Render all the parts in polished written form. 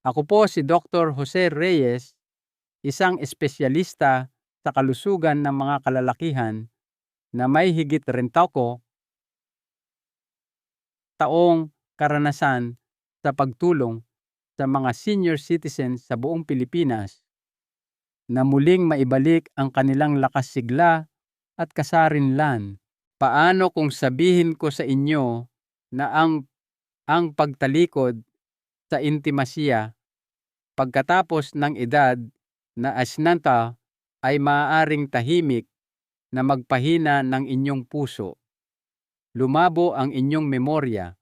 Ako po si Dr. Jose Reyes, isang espesyalista sa kalusugan ng mga kalalakihan na may higit 30 taong karanasan sa pagtulong sa mga senior citizens sa buong Pilipinas na muling maibalik ang kanilang lakas sigla at kasarinlan. Paano kung sabihin ko sa inyo na ang pagtalikod sa intimasya pagkatapos ng edad na asinanta ay maaaring tahimik na magpahina ng inyong puso, lumabo ang inyong memorya,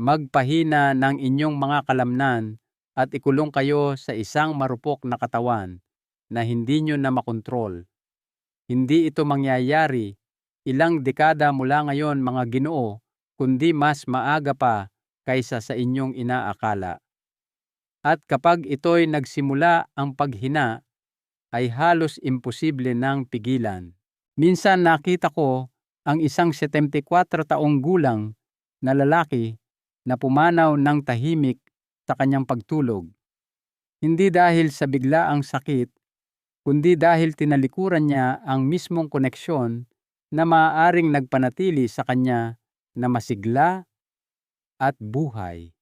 magpahina ng inyong mga kalamnan at ikulong kayo sa isang marupok na katawan na hindi nyo na makontrol. Hindi ito mangyayari ilang dekada mula ngayon mga Ginoo, kundi mas maaga pa kaysa sa inyong inaakala. At kapag ito'y nagsimula ang paghina, ay halos imposible nang pigilan. Minsan nakita ko ang isang 74 taong gulang na lalaki na pumanaw ng tahimik sa kanyang pagtulog. Hindi dahil sa biglaang sakit, kundi dahil tinalikuran niya ang mismong koneksyon na maaaring nagpanatili sa kanya na masigla at buhay.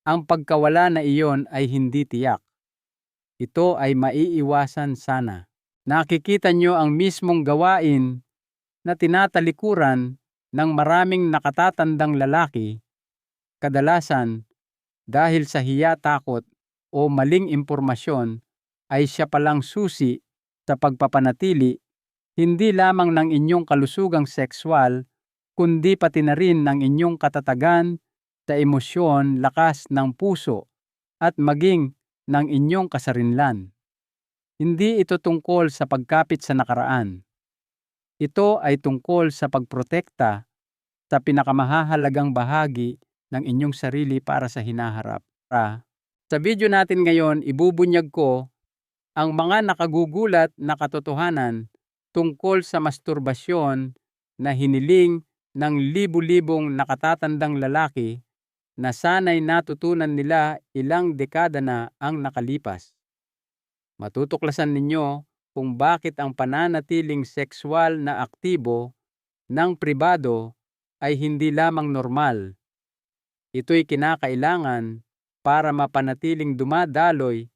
Ang pagkawala na iyon ay hindi tiyak. Ito ay maiiwasan sana. Nakikita niyo ang mismong gawain na tinatalikuran ng maraming nakatatandang lalaki, kadalasan dahil sa hiya, takot o maling impormasyon ay siya palang susi sa pagpapanatili hindi lamang ng inyong kalusugang sexual, kundi pati na rin ng inyong katatagan sa emosyon, lakas ng puso, at maging ng inyong kasarinlan. Hindi ito tungkol sa pagkapit sa nakaraan. Ito ay tungkol sa pagprotekta sa pinakamahalagang bahagi ng inyong sarili para sa hinaharap. Sa video natin ngayon, ibubunyag ko ang mga nakagugulat na katotohanan tungkol sa masturbasyon na hiniling ng libu-libong nakatatandang lalaki na sanay natutunan nila ilang dekada na ang nakalipas. Matutuklasan ninyo kung bakit ang pananatiling sexual na aktibo ng pribado ay hindi lamang normal. Ito'y kinakailangan para mapanatiling dumadaloy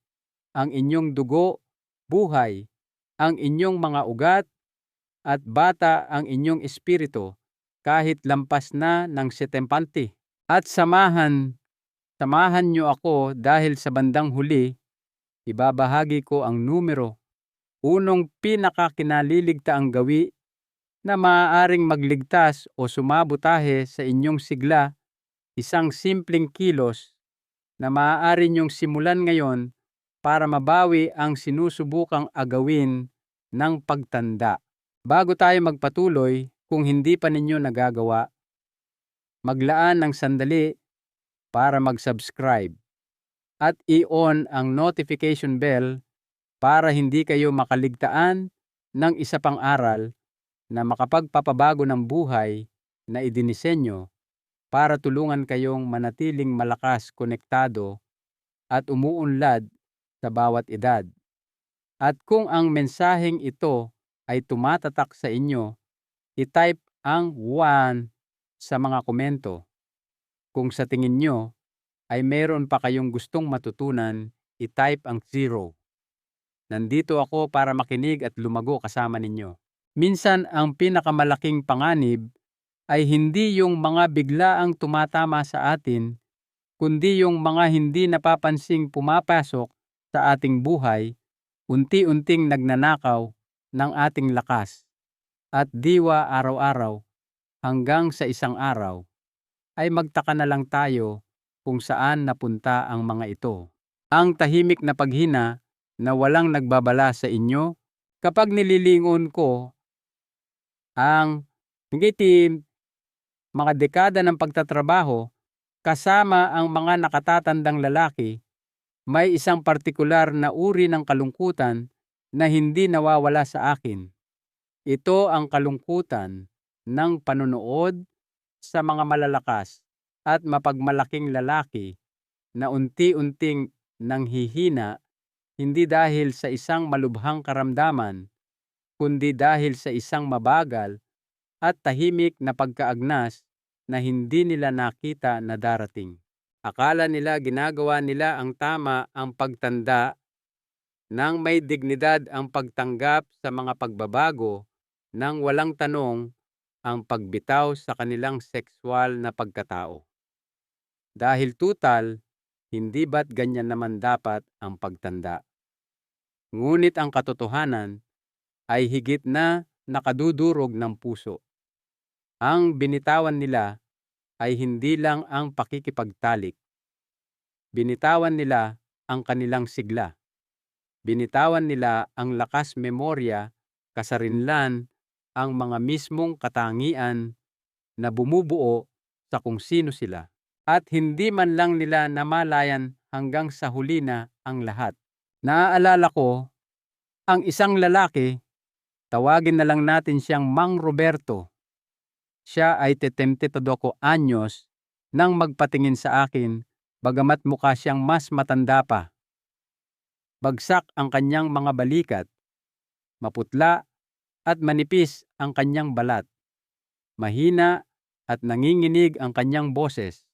ang inyong dugo, buhay, ang inyong mga ugat, at bata ang inyong espiritu kahit lampas na ng 70. At samahan niyo ako dahil sa bandang huli, ibabahagi ko ang numero, unong pinakakinaliligtaang gawi na maaaring magligtas o sumabotahe sa inyong sigla, isang simpleng kilos na maaari niyong simulan ngayon para mabawi ang sinusubukang agawin ng pagtanda. Bago tayo magpatuloy, kung hindi pa ninyo nagagawa, maglaan ng sandali para mag-subscribe at i-on ang notification bell para hindi kayo makaligtaan ng isa pang aral na makapagpapabago ng buhay na idinisenyo para tulungan kayong manatiling malakas, konektado at umuunlad sa bawat edad. At kung ang mensaheng ito ay tumatatak sa inyo, i-type ang 1 sa mga komento. Kung sa tingin nyo ay meron pa kayong gustong matutunan, i-type ang 0. Nandito ako para makinig at lumago kasama ninyo. Minsan ang pinakamalaking panganib ay hindi yung mga biglaang tumatama sa atin, kundi yung mga hindi napapansing pumapasok sa ating buhay, unti-unting nagnanakaw ng ating lakas at diwa araw-araw hanggang sa isang araw ay magtaka na lang tayo kung saan napunta ang mga ito. Ang tahimik na paghina na walang nagbabala sa inyo kapag nililingon ko ang negative mga dekada ng pagtatrabaho kasama ang mga nakatatandang lalaki, may isang partikular na uri ng kalungkutan na hindi nawawala sa akin. Ito ang kalungkutan ng panonood sa mga malalakas at mapagmalaking lalaki na unti-unting nanghihina, hindi dahil sa isang malubhang karamdaman, kundi dahil sa isang mabagal at tahimik na pagkaagnas na hindi nila nakita na darating. Akala nila ginagawa nila ang tama ang pagtanda, nang may dignidad ang pagtanggap sa mga pagbabago, nang walang tanong ang pagbitaw sa kanilang sexual na pagkatao. Dahil tutal, hindi ba't ganyan naman dapat ang pagtanda? Ngunit ang katotohanan ay higit na nakadudurog ng puso. Ang binitawan nila ay hindi lang ang pakikipagtalik. Binitawan nila ang kanilang sigla. Binitawan nila ang lakas memorya, kasarinlan, ang mga mismong katangian na bumubuo sa kung sino sila. At hindi man lang nila namalayan hanggang sa huli na ang lahat. Naaalala ko ang isang lalaki, tawagin na lang natin siyang Mang Roberto. Siya ay 72 anyos nang magpatingin sa akin, bagamat mukha siyang mas matanda pa. Bagsak ang kanyang mga balikat, maputla at manipis ang kanyang balat. Mahina at nanginginig ang kanyang boses.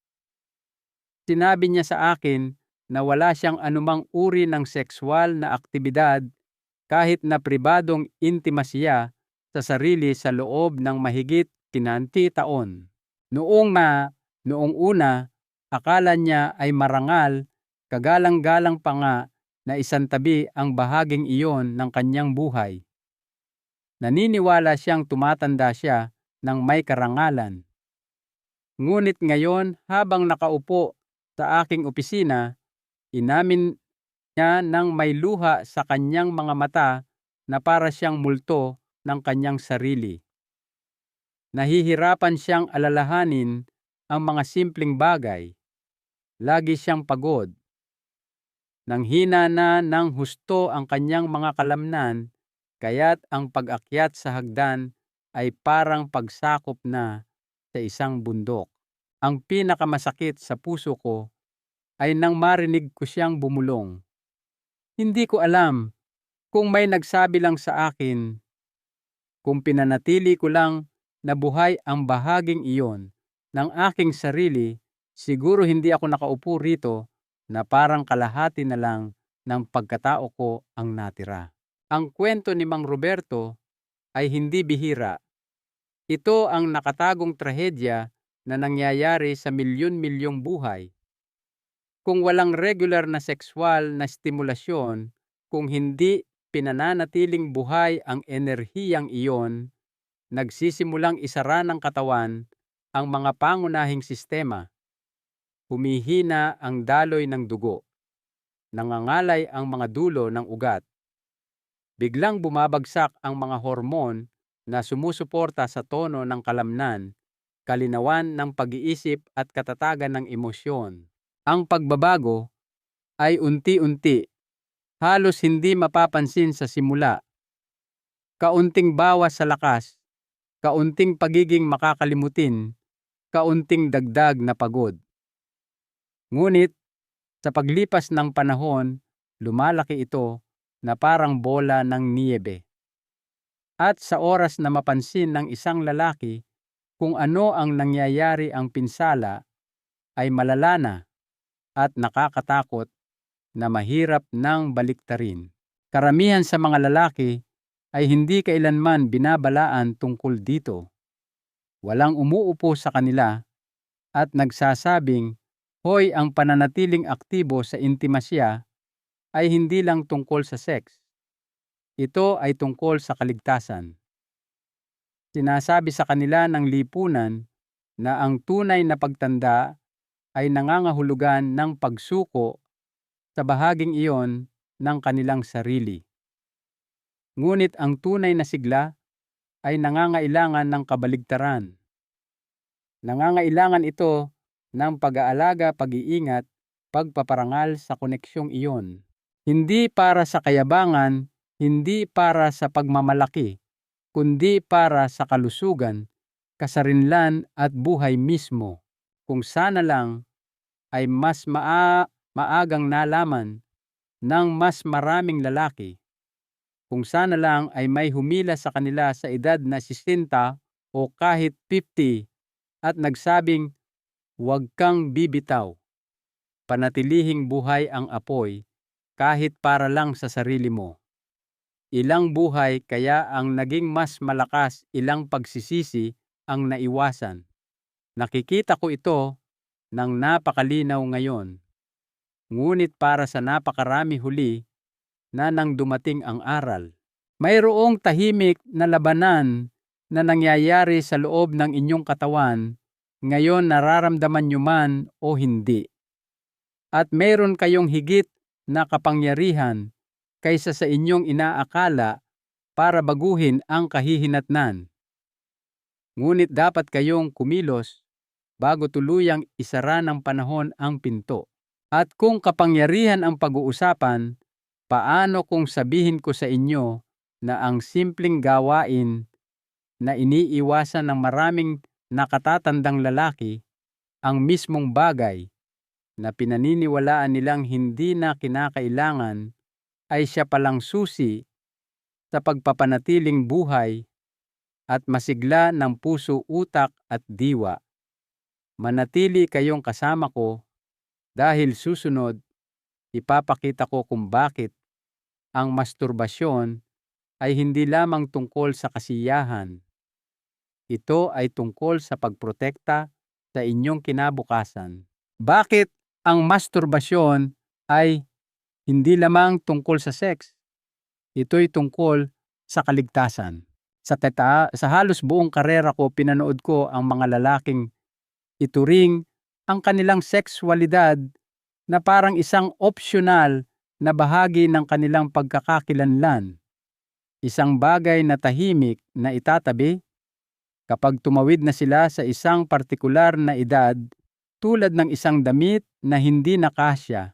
Sinabi niya sa akin na wala siyang anumang uri ng sexual na aktibidad kahit na pribadong intimasya sa sarili sa loob ng mahigit 20 taon. Noong una, akala niya ay marangal, kagalang-galang pa nga na isantabi ang bahaging iyon ng kanyang buhay. Naniniwala siyang tumatanda siya ng may karangalan. Ngunit ngayon, habang nakaupo sa aking opisina, inamin niya ng may luha sa kanyang mga mata na para siyang multo ng kanyang sarili. Nahihirapan siyang alalahanin ang mga simpleng bagay. Lagi siyang pagod. Nanghina na ng husto ang kanyang mga kalamnan, kaya't ang pag-akyat sa hagdan ay parang pagsakop na sa isang bundok. Ang pinakamasakit sa puso ko ay nang marinig ko siyang bumulong. Hindi ko alam kung may nagsabi lang sa akin, kung pinanatili ko lang na buhay ang bahaging iyon ng aking sarili, siguro hindi ako nakaupo rito na parang kalahati na lang ng pagkatao ko ang natira. Ang kwento ni Mang Roberto ay hindi bihira. Ito ang nakatagong trahedya na nangyayari sa milyon-milyong buhay. Kung walang regular na sexual na stimulasyon, kung hindi pinananatiling buhay ang enerhiyang iyon, nagsisimulang isara ng katawan ang mga pangunahing sistema. Humihina ang daloy ng dugo. Nangangalay ang mga dulo ng ugat. Biglang bumabagsak ang mga hormon na sumusuporta sa tono ng kalamnan, kalinawan ng pag-iisip at katatagan ng emosyon. Ang pagbabago ay unti-unti, halos hindi mapapansin sa simula. Kaunting bawas sa lakas, kaunting pagiging makakalimutin, kaunting dagdag na pagod. Ngunit, sa paglipas ng panahon, lumalaki ito na parang bola ng niyebe. At sa oras na mapansin ng isang lalaki kung ano ang nangyayari, ang pinsala ay malala na at nakakatakot na mahirap nang baliktarin. Karamihan sa mga lalaki ay hindi kailanman binabalaan tungkol dito. Walang umuupo sa kanila at nagsasabing, hoy, ang pananatiling aktibo sa intimasya ay hindi lang tungkol sa sex. Ito ay tungkol sa kaligtasan. Sinasabi sa kanila ng lipunan na ang tunay na pagtanda ay nangangahulugan ng pagsuko sa bahaging iyon ng kanilang sarili. Ngunit ang tunay na sigla ay nangangailangan ng kabaligtaran. Nangangailangan ito ng pag-aalaga, pag-iingat, pagpaparangal sa koneksyong iyon. Hindi para sa kayabangan, hindi para sa pagmamalaki, kundi para sa kalusugan, kasarinlan at buhay mismo. Kung sana lang ay mas maagang nalaman ng mas maraming lalaki. Kung sana lang ay may humila sa kanila sa edad na 60 o kahit 50 at nagsabing, "Huwag kang bibitaw. Panatilihing buhay ang apoy kahit para lang sa sarili mo." Ilang buhay kaya ang naging mas malakas, ilang pagsisisi ang naiwasan. Nakikita ko ito ng napakalinaw ngayon. Ngunit para sa napakarami huli na nang dumating ang aral, mayroong tahimik na labanan na nangyayari sa loob ng inyong katawan, ngayon nararamdaman nyo man o hindi. At mayroon kayong higit na kapangyarihan kaysa sa inyong inaakala para baguhin ang kahihinatnan. Ngunit dapat kayong kumilos bago tuluyang isara ng panahon ang pinto. At kung kapangyarihan ang pag-uusapan, paano kung sabihin ko sa inyo na ang simpleng gawain na iniiwasan ng maraming nakatatandang lalaki, ang mismong bagay na pinaniniwalaan nilang hindi na kinakailangan, ay siya palang susi sa pagpapanatiling buhay at masigla ng puso, utak at diwa. Manatili kayong kasama ko dahil susunod, ipapakita ko kung bakit ang masturbasyon ay hindi lamang tungkol sa kasiyahan. Ito ay tungkol sa pagprotekta sa inyong kinabukasan. Bakit ang masturbasyon ay hindi lamang tungkol sa sex? Ito'y tungkol sa kaligtasan. Sa halos buong karera ko, pinanood ko ang mga lalaking ituring ang kanilang sexualidad na parang isang optional na bahagi ng kanilang pagkakakilanlan. Isang bagay na tahimik na itatabi kapag tumawid na sila sa isang partikular na edad, tulad ng isang damit na hindi nakasya.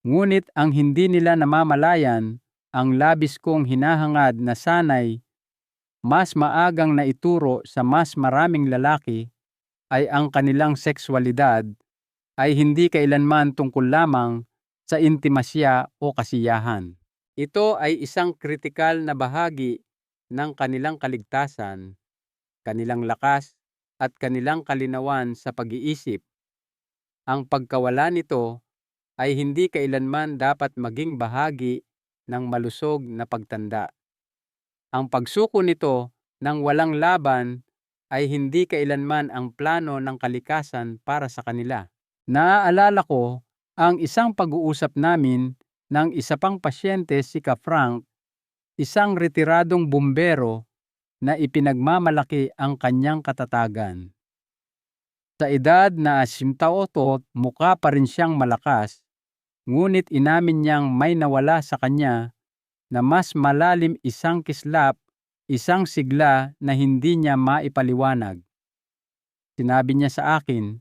Ngunit ang hindi nila namamalayan, ang labis kong hinahangad na sanay mas maagang naituro sa mas maraming lalaki, ay ang kanilang sexualidad ay hindi kailanman tungkol lamang sa intimasya o kasiyahan. Ito ay isang kritikal na bahagi ng kanilang kaligtasan, kanilang lakas at kanilang kalinawan sa pag-iisip. Ang pagkawala nito ay hindi kailanman dapat maging bahagi ng malusog na pagtanda. Ang pagsuko nito ng walang laban ay hindi kailanman ang plano ng kalikasan para sa kanila. Naaalala ko ang isang pag-uusap namin ng isa pang pasyente, si Ka Frank, isang retiradong bumbero na ipinagmamalaki ang kanyang katatagan. Sa edad na 80, mukha pa rin siyang malakas, ngunit inamin niyang may nawala sa kanya na mas malalim, isang kislap, isang sigla na hindi niya maipaliwanag. Sinabi niya sa akin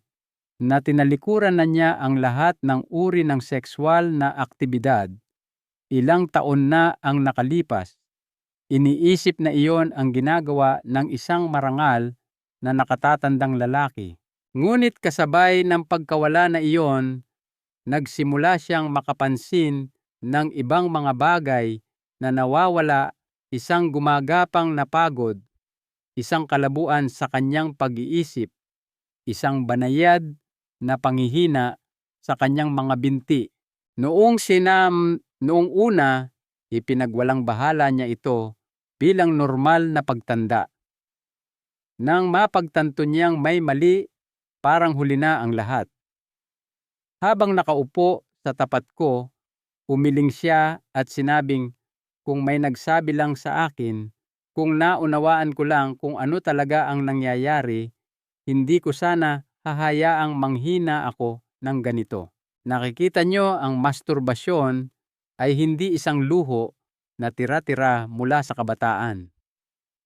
na tinalikuran na niya ang lahat ng uri ng sexual na aktibidad. Ilang taon na ang nakalipas. Iniisip na iyon ang ginagawa ng isang marangal na nakatatandang lalaki. Ngunit kasabay ng pagkawala na iyon, nagsimula siyang makapansin ng ibang mga bagay na nawawala, isang gumagapang na pagod, isang kalabuan sa kanyang pag-iisip, isang banayad na panghihina sa kanyang mga binti. Noong una, ipinagwalang bahala niya ito bilang normal na pagtanda. Nang mapagtanto niyang may mali, parang huli na ang lahat. Habang nakaupo sa tapat ko, umiling siya at sinabing, kung may nagsabi lang sa akin, kung naunawaan ko lang kung ano talaga ang nangyayari, hindi ko sana hahayaang manghina ako ng ganito. Nakikita nyo, ang masturbasyon ay hindi isang luho na tira-tira mula sa kabataan.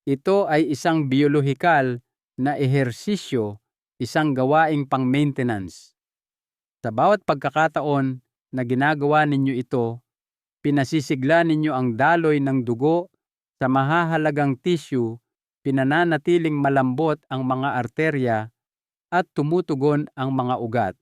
Ito ay isang biolohikal na ehersisyo, isang gawaing pang-maintenance. Sa bawat pagkakataon na ginagawa ninyo ito, pinasisigla ninyo ang daloy ng dugo sa mahahalagang tissue, pinananatiling malambot ang mga arterya at tumutugon ang mga ugat.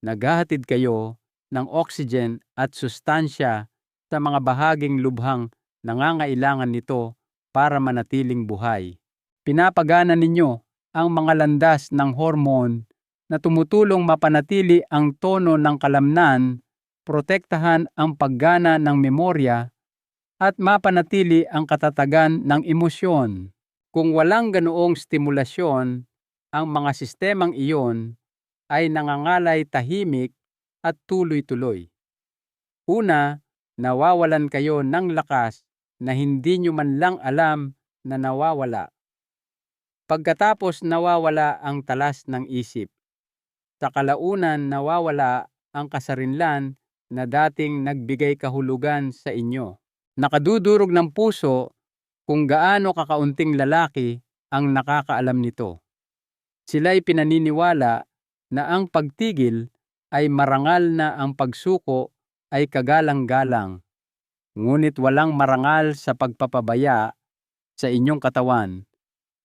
Naghahatid kayo ng oxygen at sustansya sa mga bahaging lubhang nangangailangan nito para manatiling buhay. Pinapagana ninyo ang mga landas ng hormone na tumutulong mapanatili ang tono ng kalamnan, protektahan ang paggana ng memorya, at mapanatili ang katatagan ng emosyon. Kung walang ganoong stimulasyon, ang mga sistemang iyon ay nangangalay tahimik at tuloy-tuloy. Una, nawawalan kayo ng lakas na hindi nyo man lang alam na nawawala. Pagkatapos nawawala ang talas ng isip. Sa kalaunan nawawala ang kasarinlan na dating nagbigay kahulugan sa inyo. Nakadudurog ng puso kung gaano kakaunting lalaki ang nakakaalam nito. Sila'y pinaniniwala na ang pagtigil ay marangal na ang pagsuko ay kagalang-galang. Ngunit walang marangal sa pagpapabaya sa inyong katawan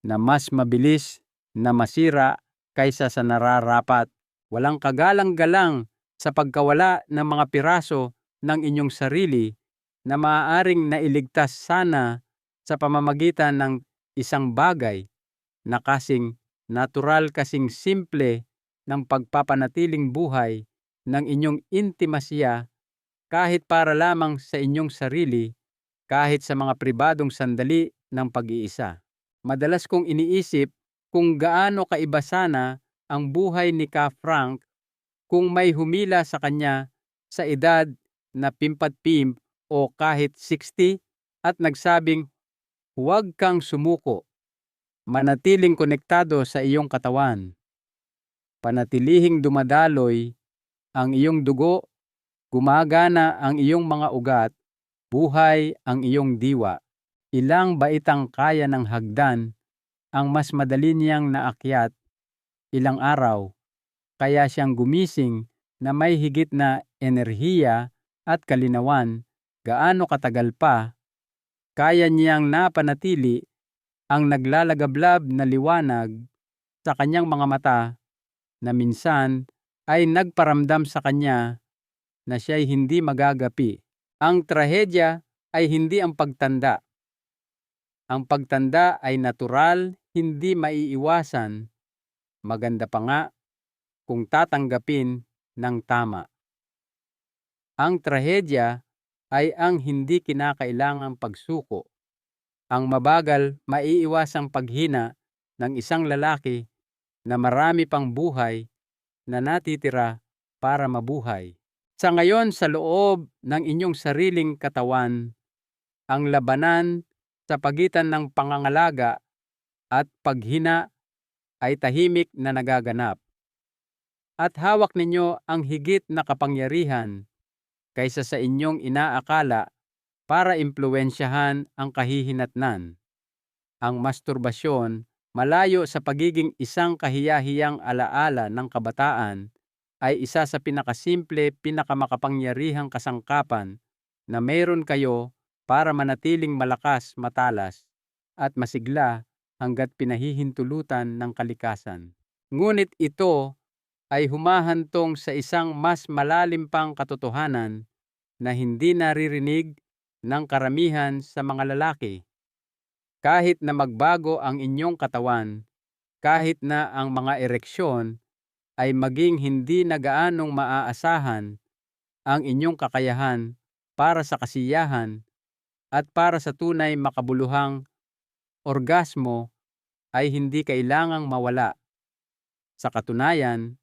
na mas mabilis na masira kaysa sa nararapat. Walang kagalang-galang sa pagkawala ng mga piraso ng inyong sarili na maaaring nailigtas sana sa pamamagitan ng isang bagay na kasing natural, kasing simple ng pagpapanatiling buhay ng inyong intimasya kahit para lamang sa inyong sarili, kahit sa mga pribadong sandali ng pag-iisa. Madalas kong iniisip kung gaano kaiba sana ang buhay ni Ka Frank kung may humila sa kanya sa edad na 50 o kahit 60 at nagsabing, "Huwag kang sumuko. Manatiling konektado sa iyong katawan. Panatilihing dumadaloy ang iyong dugo, gumagana ang iyong mga ugat, buhay ang iyong diwa." Ilang baitang kaya ng hagdan ang mas madali niyang naakyat, ilang araw, kaya siyang gumising na may higit na enerhiya at kalinawan, gaano katagal pa, kaya niyang napanatili ang naglalagablab na liwanag sa kanyang mga mata na minsan ay nagparamdam sa kanya na siya'y hindi magagapi. Ang trahedya ay hindi ang pagtanda. Ang pagtanda ay natural, hindi maiiwasan. Maganda pa nga kung tatanggapin ng tama. Ang trahedya ay ang hindi kinakailangang pagsuko. Ang mabagal, maiiwasang paghina ng isang lalaki na marami pang buhay na natitira para mabuhay. Sa ngayon, sa loob ng inyong sariling katawan, ang labanan sa pagitan ng pangangalaga at paghina ay tahimik na nagaganap. At hawak ninyo ang higit na kapangyarihan kaysa sa inyong inaakala para impluwensyahan ang kahihinatnan. Ang masturbasyon, malayo sa pagiging isang kahiyahiyang alaala ng kabataan, ay isa sa pinakasimple, pinakamakapangyarihang kasangkapan na mayroon kayo para manatiling malakas, matalas, at masigla hanggat pinahihintulutan ng kalikasan. Ngunit ito ay humahantong sa isang mas malalim pang katotohanan na hindi naririnig ng karamihan sa mga lalaki. Kahit na magbago ang inyong katawan, kahit na ang mga ereksyon ay maging hindi na gaanong maaasahan, ang inyong kakayahan para sa kasiyahan at para sa tunay makabuluhang orgasmo ay hindi kailangang mawala. Sa katunayan,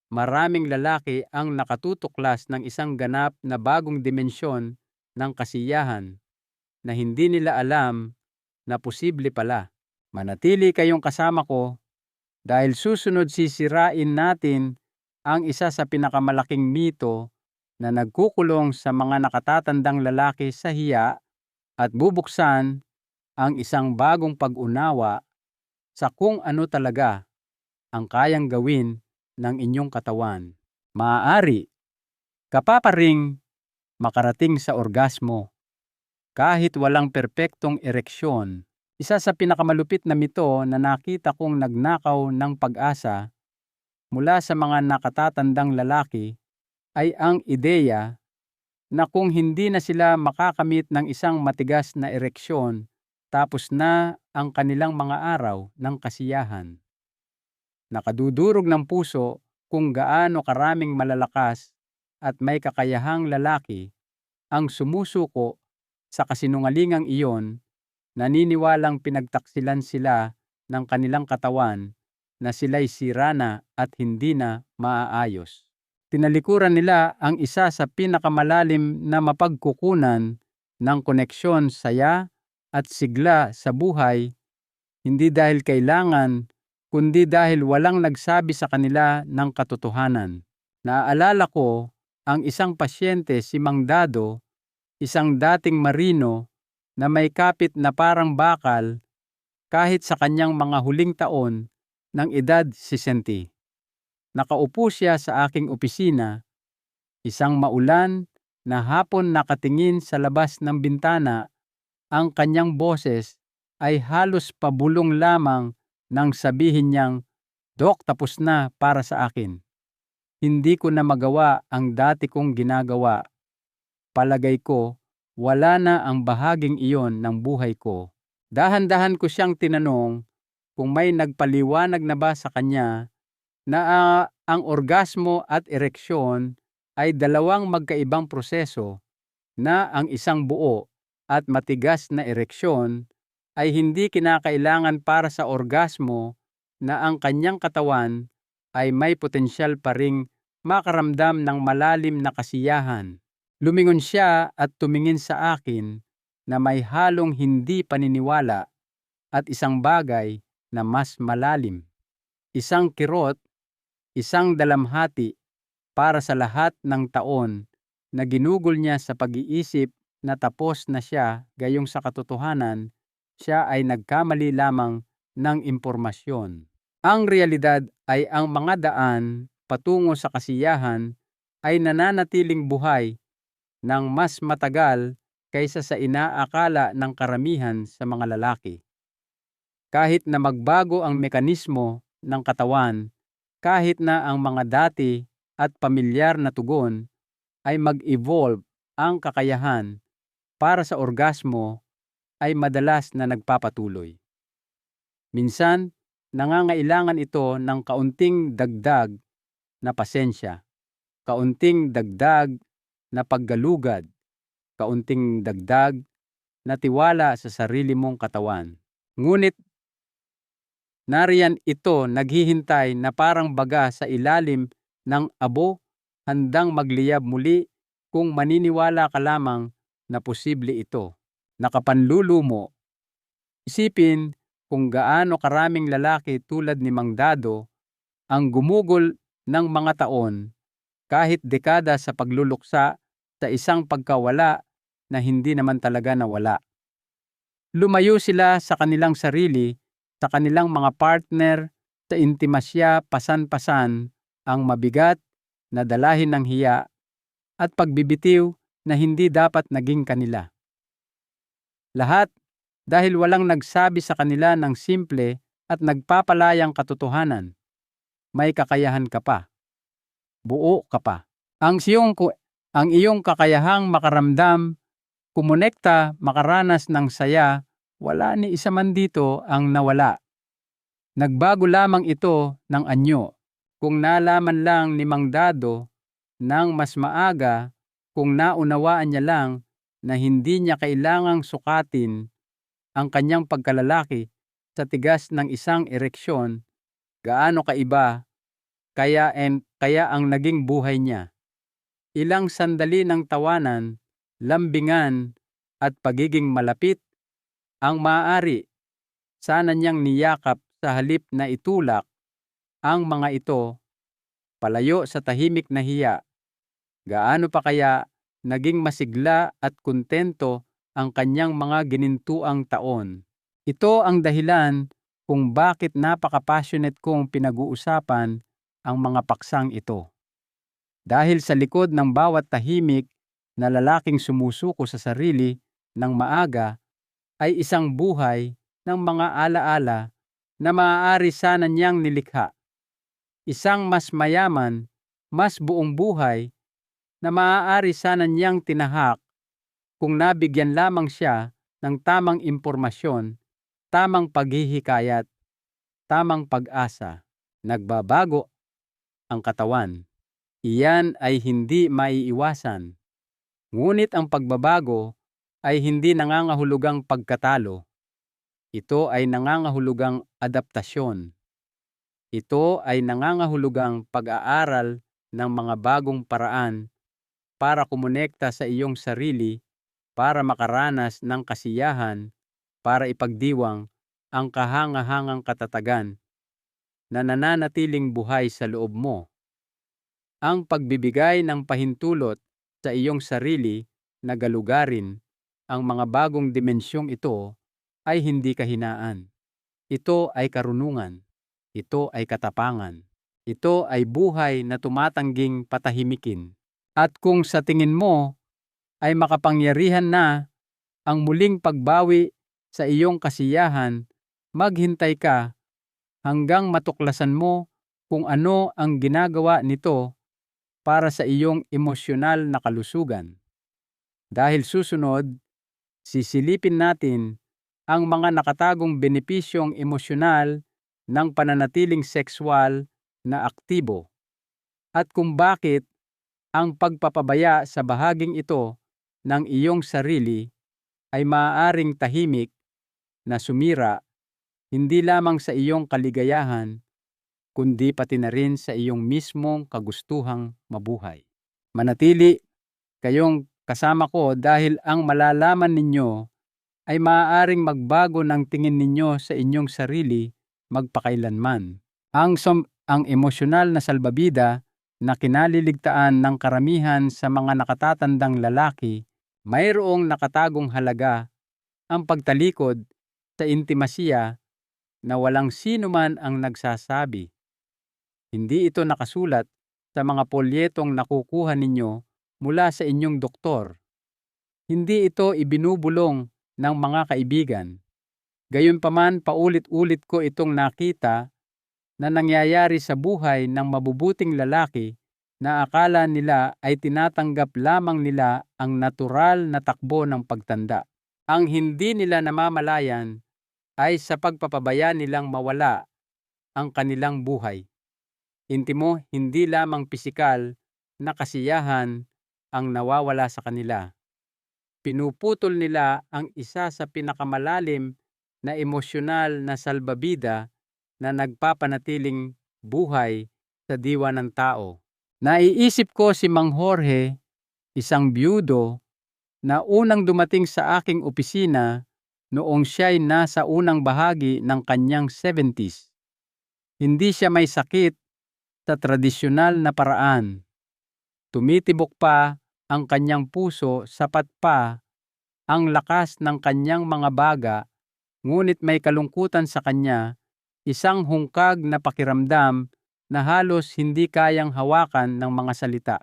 maraming lalaki ang nakatutuklas ng isang ganap na bagong dimensyon ng kasiyahan na hindi nila alam na posible pala. Manatili kayong kasama ko dahil susunod sisirain natin ang isa sa pinakamalaking mito na nagkukulong sa mga nakatatandang lalaki sa hiya at bubuksan ang isang bagong pag-unawa sa kung ano talaga ang kayang gawin ng inyong katawan. Maaari ka pa ring makarating sa orgasmo kahit walang perpektong ereksyon. Isa sa pinakamalupit na mito na nakita kong nagnakaw ng pag-asa mula sa mga nakatatandang lalaki ay ang ideya na kung hindi na sila makakamit ng isang matigas na ereksyon, tapos na ang kanilang mga araw ng kasiyahan. Nakadudurog ng puso kung gaano karaming malalakas at may kakayahang lalaki ang sumusuko sa kasinungalingang iyon, naniniwalang pinagtaksilan sila ng kanilang katawan na sila'y sira na at hindi na maaayos. Tinalikuran nila ang isa sa pinakamalalim na mapagkukunan ng koneksyon, saya at sigla sa buhay, hindi dahil kailangan, kundi dahil walang nagsabi sa kanila ng katotohanan. Naaalala ko ang isang pasyente, si Mang Dado, isang dating marino na may kapit na parang bakal kahit sa kanyang mga huling taon ng edad 60. Nakaupo siya sa aking opisina, isang maulan na hapon, nakatingin sa labas ng bintana. Ang kanyang boses ay halos pabulong lamang nang sabihin niyang, "Dok, tapos na para sa akin." Hindi ko na magawa ang dati kong ginagawa. Palagay ko, wala na ang bahaging iyon ng buhay ko. Dahan-dahan ko siyang tinanong kung may nagpaliwanag na ba sa kanya na ang orgasmo at ereksyon ay dalawang magkaibang proseso, na ang isang buo at matigas na ereksyon ay hindi kinakailangan para sa orgasmo, na ang kanyang katawan ay may potensyal pa ring makaramdam ng malalim na kasiyahan. Lumingon siya at tumingin sa akin na may halong hindi paniniwala at isang bagay na mas malalim. Isang kirot, isang dalamhati para sa lahat ng taon na ginugol niya sa pag-iisip na tapos na siya, gayong sa katotohanan, siya ay nagkamali lamang ng impormasyon. Ang realidad ay ang mga daan patungo sa kasiyahan ay nananatiling buhay ng mas matagal kaysa sa inaakala ng karamihan sa mga lalaki. Kahit na magbago ang mekanismo ng katawan, kahit na ang mga dati at pamilyar na tugon ay mag-evolve, ang kakayahan para sa orgasmo ay madalas na nagpapatuloy. Minsan, nangangailangan ito ng kaunting dagdag na pasensya, kaunting dagdag na paggalugad, kaunting dagdag na tiwala sa sarili mong katawan. Ngunit nariyan ito naghihintay na parang baga sa ilalim ng abo, handang magliyab muli kung maniniwala ka lamang na posible ito. Nakapanlulumo. Isipin kung gaano karaming lalaki tulad ni Mang Dado ang gumugol ng mga taon, kahit dekada, sa pagluluksa sa isang pagkawala na hindi naman talaga nawala. Lumayo sila sa kanilang sarili, sa kanilang mga partner, sa intimasya, pasan-pasan ang mabigat na dalahin ng hiya at pagbibitiw na hindi dapat naging kanila. Lahat dahil walang nagsabi sa kanila ng simple at nagpapalayang katotohanan. May kakayahan ka pa. Buo ka pa. Ang iyong kakayahang makaramdam, kumonekta, makaranas ng saya, wala ni isa man dito ang nawala. Nagbago lamang ito ng anyo. Kung nalaman lang ni Mang Dado nang mas maaga, kung naunawaan niya lang na hindi niya kailangang sukatin ang kanyang pagkalalaki sa tigas ng isang ereksyon, gaano kaiba kaya ang naging buhay niya. Ilang sandali ng tawanan, lambingan at pagiging malapit ang maaari sana niyang niyakap sa halip na itulak ang mga ito palayo sa tahimik na hiya. Gaano pa kaya naging masigla at kontento ang kanyang mga ginintuang taon. Ito ang dahilan kung bakit napaka-passionate kong pinag-uusapan ang mga paksang ito. Dahil sa likod ng bawat tahimik na lalaking sumusuko sa sarili ng maaga ay isang buhay ng mga alaala na maaari sana niyang nilikha. Isang mas mayaman, mas buong buhay na maaari sana niyang tinahak kung nabigyan lamang siya ng tamang impormasyon, tamang paghihikayat, tamang pag-asa. Nagbabago ang katawan. Iyan ay hindi maiiwasan. Ngunit ang pagbabago ay hindi nangangahulugang pagkatalo. Ito ay nangangahulugang adaptasyon. Ito ay nangangahulugang pag-aaral ng mga bagong paraan para kumonekta sa iyong sarili, para makaranas ng kasiyahan, para ipagdiwang ang kahangahangang katatagan na nananatiling buhay sa loob mo. Ang pagbibigay ng pahintulot sa iyong sarili na galugarin ang mga bagong dimensyong ito ay hindi kahinaan. Ito ay karunungan. Ito ay katapangan. Ito ay buhay na tumatangging patahimikin. At kung sa tingin mo ay makapangyarihan na ang muling pagbawi sa iyong kasiyahan, maghintay ka hanggang matuklasan mo kung ano ang ginagawa nito para sa iyong emosyonal na kalusugan. Dahil susunod, sisilipin natin ang mga nakatagong benepisyong emosyonal ng pananatiling sexual na aktibo at kung bakit ang pagpapabaya sa bahaging ito ng iyong sarili ay maaaring tahimik na sumira hindi lamang sa iyong kaligayahan kundi pati na rin sa iyong mismong kagustuhang mabuhay. Manatili kayong kasama ko dahil ang malalaman ninyo ay maaaring magbago ng tingin ninyo sa inyong sarili magpakailanman. Ang emosyonal na salbabida na kinaliligtaan ng karamihan sa mga nakatatandang lalaki, mayroong nakatagong halaga ang pagtalikod sa intimasiya na walang sino man ang nagsasabi. Hindi ito nakasulat sa mga polyetong nakukuha ninyo mula sa inyong doktor. Hindi ito ibinubulong ng mga kaibigan. Gayunpaman paulit-ulit ko itong nakita na nangyayari sa buhay ng mabubuting lalaki na akala nila ay tinatanggap lamang nila ang natural na takbo ng pagtanda. Ang hindi nila namamalayan ay sa pagpapabaya nilang mawala ang kanilang buhay. Intimo, hindi lamang pisikal na kasiyahan ang nawawala sa kanila. Pinuputol nila ang isa sa pinakamalalim na emosyonal na salbabida na nagpapanatiling buhay sa diwa ng tao. Naiisip ko si Mang Jorge, isang byudo na unang dumating sa aking opisina noong siya'y nasa unang bahagi ng kanyang 70s. Hindi siya may sakit sa tradisyonal na paraan. Tumitibok pa ang kanyang puso, sapat pa ang lakas ng kanyang mga baga, ngunit may kalungkutan sa kanya, isang hungkag na pakiramdam na halos hindi kayang hawakan ng mga salita.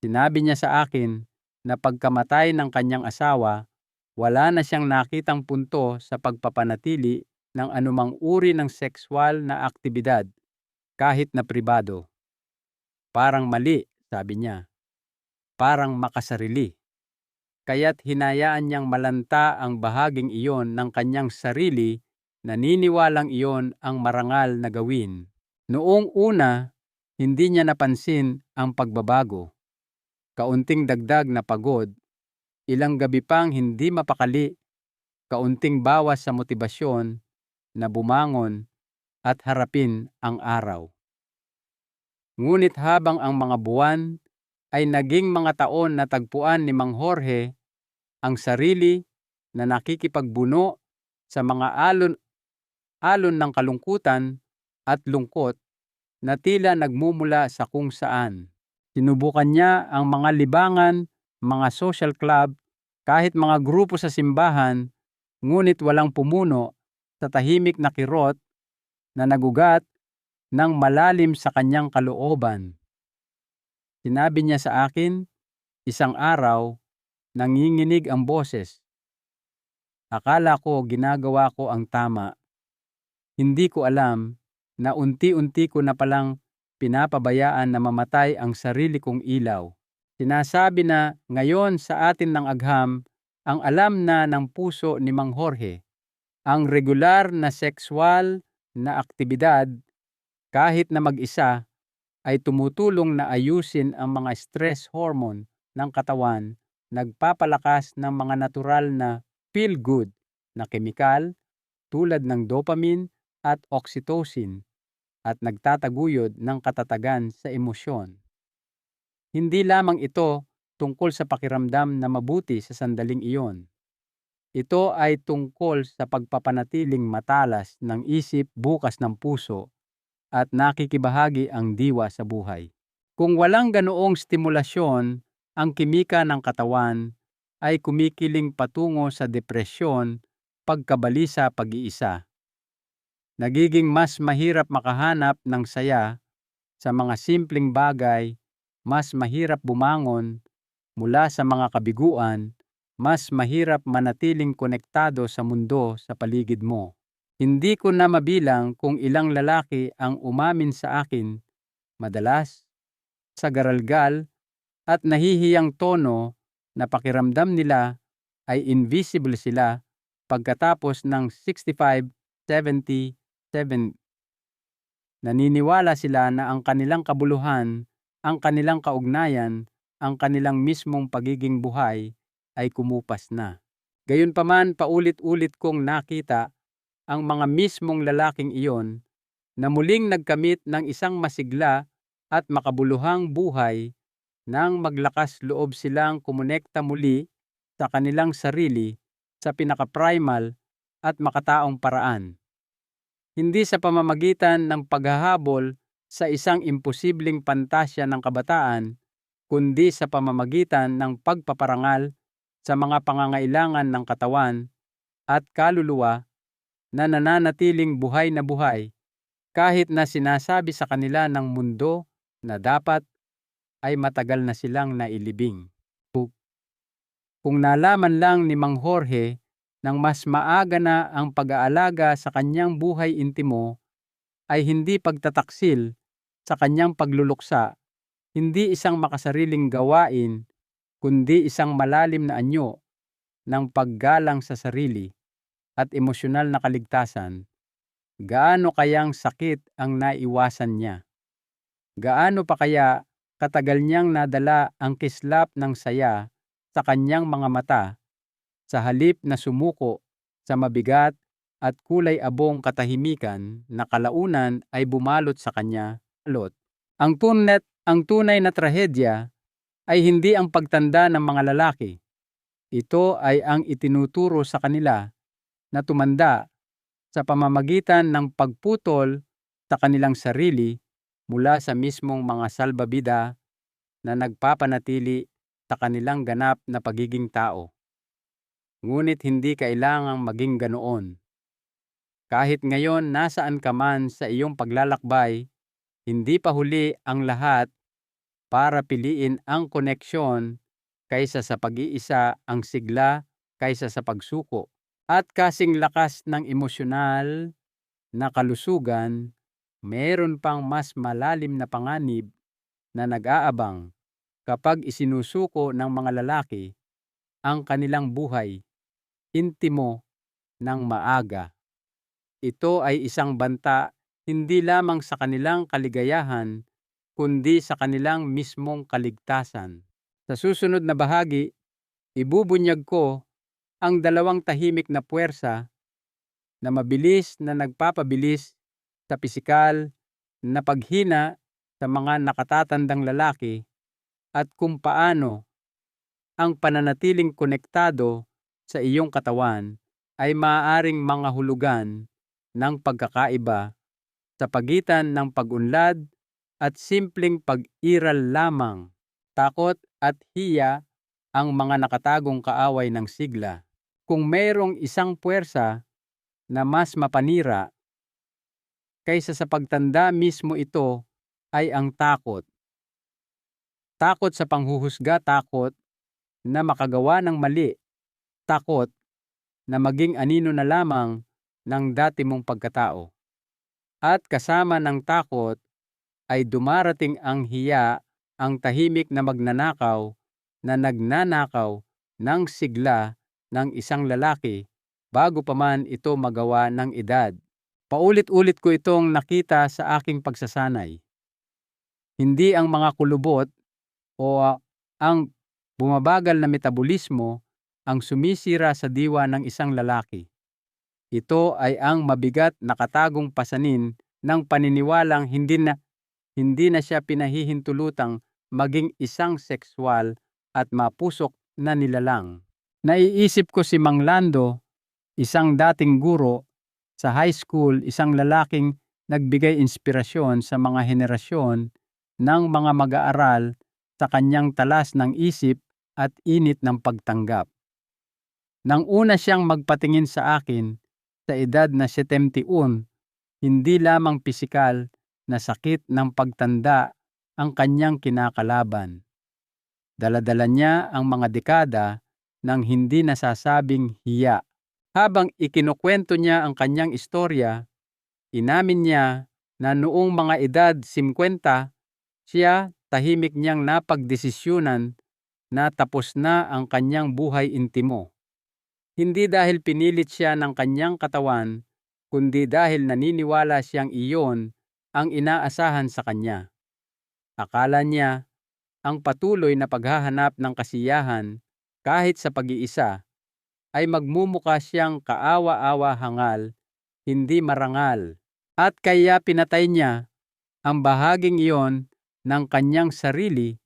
Sinabi niya sa akin na pagkamatay ng kanyang asawa, wala na siyang nakitang punto sa pagpapanatili ng anumang uri ng sexual na aktibidad, kahit na pribado. Parang mali, sabi niya. Parang makasarili. Kaya't hinayaan niyang malanta ang bahaging iyon ng kanyang sarili, naniniwalang iyon ang marangal na gawin. Noong una, hindi niya napansin ang pagbabago. Kaunting dagdag na pagod, ilang gabi pang hindi mapakali, kaunting bawas sa motibasyon na bumangon at harapin ang araw. Ngunit habang ang mga buwan ay naging mga taon, na tagpuan ni Mang Jorge ang sarili na nakikipagbuno sa mga alon ng kalungkutan at lungkot na tila nagmumula sa kung saan. Sinubukan niya ang mga libangan, mga social club, kahit mga grupo sa simbahan, ngunit walang pumuno sa tahimik na kirot na nagugat ng malalim sa kanyang kalooban. Sinabi niya sa akin, isang araw, nanginginig ang boses. Akala ko ginagawa ko ang tama. Hindi ko alam na unti-unti ko na palang pinapabayaan na mamatay ang sarili kong ilaw. Sinasabi na ngayon sa atin ng agham ang alam na ng puso ni Mang Jorge. Ang regular na sexual na aktibidad kahit na mag-isa ay tumutulong na ayusin ang mga stress hormone ng katawan, nagpapalakas ng mga natural na feel-good na kemikal tulad ng dopamine at oxytocin at nagtataguyod ng katatagan sa emosyon. Hindi lamang ito tungkol sa pakiramdam na mabuti sa sandaling iyon. Ito ay tungkol sa pagpapanatiling matalas ng isip, bukas ng puso, at nakikibahagi ang diwa sa buhay. Kung walang ganoong stimulasyon, ang kimika ng katawan ay kumikiling patungo sa depresyon, pagkabalisa, pag-iisa. Nagiging mas mahirap makahanap ng saya sa mga simpleng bagay, mas mahirap bumangon mula sa mga kabiguan, mas mahirap manatiling konektado sa mundo sa paligid mo. Hindi ko na mabilang kung ilang lalaki ang umamin sa akin, madalas, sa garalgal at nahihiyang tono na pakiramdam nila ay invisible sila pagkatapos ng 65, 70, 7. Naniniwala sila na ang kanilang kabuluhan, ang kanilang kaugnayan, ang kanilang mismong pagiging buhay ay kumupas na. Gayunpaman, paulit-ulit kong nakita ang mga mismong lalaking iyon na muling nagkamit ng isang masigla at makabuluhang buhay nang maglakas loob silang kumonekta muli sa kanilang sarili sa pinaka-primal at makataong paraan. Hindi sa pamamagitan ng paghahabol sa isang imposibleng pantasya ng kabataan, kundi sa pamamagitan ng pagpaparangal sa mga pangangailangan ng katawan at kaluluwa na nananatiling buhay na buhay kahit na sinasabi sa kanila ng mundo na dapat ay matagal na silang nailibing. Kung nalaman lang ni Mang Jorge nang mas maaga na ang pag-aalaga sa kanyang buhay intimo ay hindi pagtataksil sa kanyang pagluluksa, hindi isang makasariling gawain, kundi isang malalim na anyo ng paggalang sa sarili at emosyonal na kaligtasan, gaano kayang sakit ang naiwasan niya? Gaano pa kaya katagal niyang nadala ang kislap ng saya sa kanyang mga mata sa halip na sumuko sa mabigat at kulay abong katahimikan na kalaunan ay bumalot sa kanya. Ang tunay na trahedya ay hindi ang pagtanda ng mga lalaki. Ito ay ang itinuturo sa kanila na tumanda sa pamamagitan ng pagputol sa kanilang sarili mula sa mismong mga salbabida na nagpapanatili sa kanilang ganap na pagiging tao. Ngunit hindi kailangang maging ganoon. Kahit ngayon nasaan ka man sa iyong paglalakbay, hindi pa huli ang lahat para piliin ang koneksyon kaysa sa pag-iisa, ang sigla kaysa sa pagsuko. At kasing lakas ng emosyonal na kalusugan, mayroon pang mas malalim na panganib na nag-aabang kapag isinusuko ng mga lalaki ang kanilang buhay intimo ng maaga. Ito ay isang banta hindi lamang sa kanilang kaligayahan, kundi sa kanilang mismong kaligtasan. Sa susunod na bahagi, ibubunyag ko ang dalawang tahimik na puwersa na mabilis na nagpapabilis sa pisikal na paghina sa mga nakatatandang lalaki at kung paano ang pananatiling konektado sa iyong katawan ay maaaring mga hulugan ng pagkakaiba sa pagitan ng pag-unlad at simpleng pag-iral lamang. Takot at hiya ang mga nakatagong kaaway ng sigla. Kung mayroong isang puwersa na mas mapanira kaysa sa pagtanda mismo, ito ay ang takot. Takot sa panghuhusga, takot na makagawa ng mali, takot na maging anino na lamang ng dati mong pagkatao. At kasama ng takot ay dumarating ang hiya, ang tahimik na magnanakaw na nagnanakaw ng sigla ng isang lalaki bago pa man ito magawa ng edad. Paulit-ulit ko itong nakita sa aking pagsasanay. Hindi ang mga kulubot o ang bumabagal na metabolismo ang sumisira sa diwa ng isang lalaki. Ito ay ang mabigat na katagong pasanin ng paniniwalang hindi na siya pinahihintulutang maging isang sexual at mapusok na nilalang. Naiisip ko si Mang Lando, isang dating guro sa high school, isang lalaking nagbigay inspirasyon sa mga henerasyon ng mga mag-aaral sa kanyang talas ng isip at init ng pagtanggap. Nang una siyang magpatingin sa akin sa edad na 71, hindi lamang pisikal na sakit ng pagtanda ang kanyang kinakalaban. Dala-dala niya ang mga dekada ng hindi nasasabing hiya. Habang ikinukwento niya ang kanyang istorya, inamin niya na noong mga edad 50, siya tahimik niyang napagdesisyunan na tapos na ang kanyang buhay intimo. Hindi dahil pinilit siya ng kanyang katawan, kundi dahil naniniwala siyang iyon ang inaasahan sa kanya. Akala niya ang patuloy na paghahanap ng kasiyahan kahit sa pag-iisa ay magmumukha siyang kaawa-awa hangal, hindi marangal. At kaya pinatay niya ang bahaging iyon ng kanyang sarili,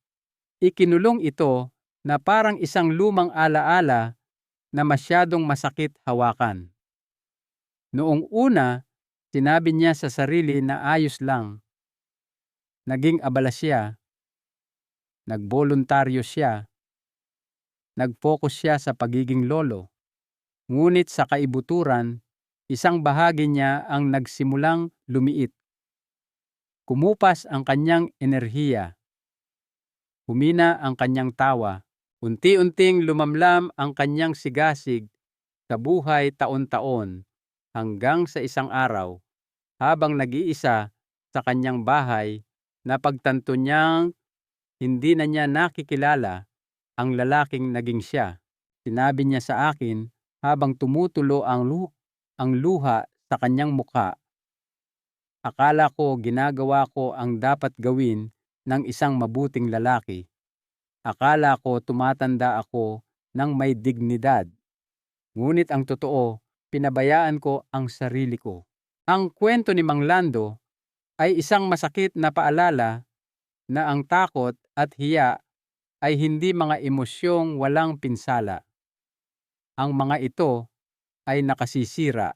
ikinulong ito na parang isang lumang alaala na masyadong masakit hawakan. Noong una, sinabi niya sa sarili na ayos lang. Naging abala siya, nagboluntaryo siya, nag-focus siya sa pagiging lolo. Ngunit sa kaibuturan, isang bahagi niya ang nagsimulang lumiit. Kumupas ang kanyang enerhiya. Humina ang kanyang tawa. Unti-unting lumamlam ang kanyang sigasig sa buhay taon-taon hanggang sa isang araw, habang nag-iisa sa kanyang bahay, napagtanto niyang hindi na niya nakikilala ang lalaking naging siya. Sinabi niya sa akin habang tumutulo ang luha sa kanyang mukha, akala ko ginagawa ko ang dapat gawin ng isang mabuting lalaki. Akala ko tumatanda ako ng may dignidad. Ngunit ang totoo, pinabayaan ko ang sarili ko. Ang kwento ni Mang Lando ay isang masakit na paalala na ang takot at hiya ay hindi mga emosyong walang pinsala. Ang mga ito ay nakasisira.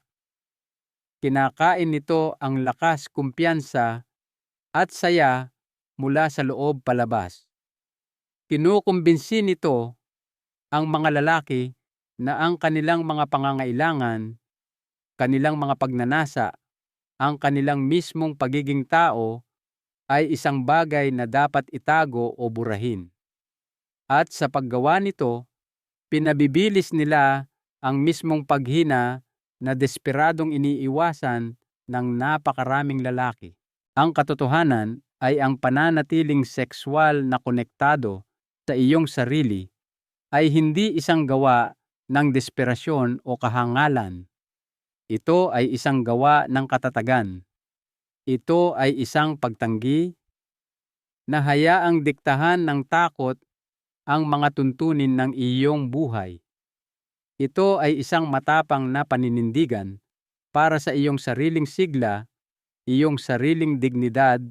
Kinakain nito ang lakas, kumpiyansa at saya mula sa loob palabas. Kinukumbinsi nito ang mga lalaki na ang kanilang mga pangangailangan, kanilang mga pagnanasa, ang kanilang mismong pagiging tao ay isang bagay na dapat itago o burahin. At sa paggawa nito, pinabibilis nila ang mismong paghina na desperadong iniiwasan ng napakaraming lalaki. Ang katotohanan ay ang pananatiling sexual na konektado sa iyong sarili ay hindi isang gawa ng desperasyon o kahangalan. Ito ay isang gawa ng katatagan. Ito ay isang pagtanggi na hayaang diktahan ng takot ang mga tuntunin ng iyong buhay. Ito ay isang matapang na paninindigan para sa iyong sariling sigla, iyong sariling dignidad,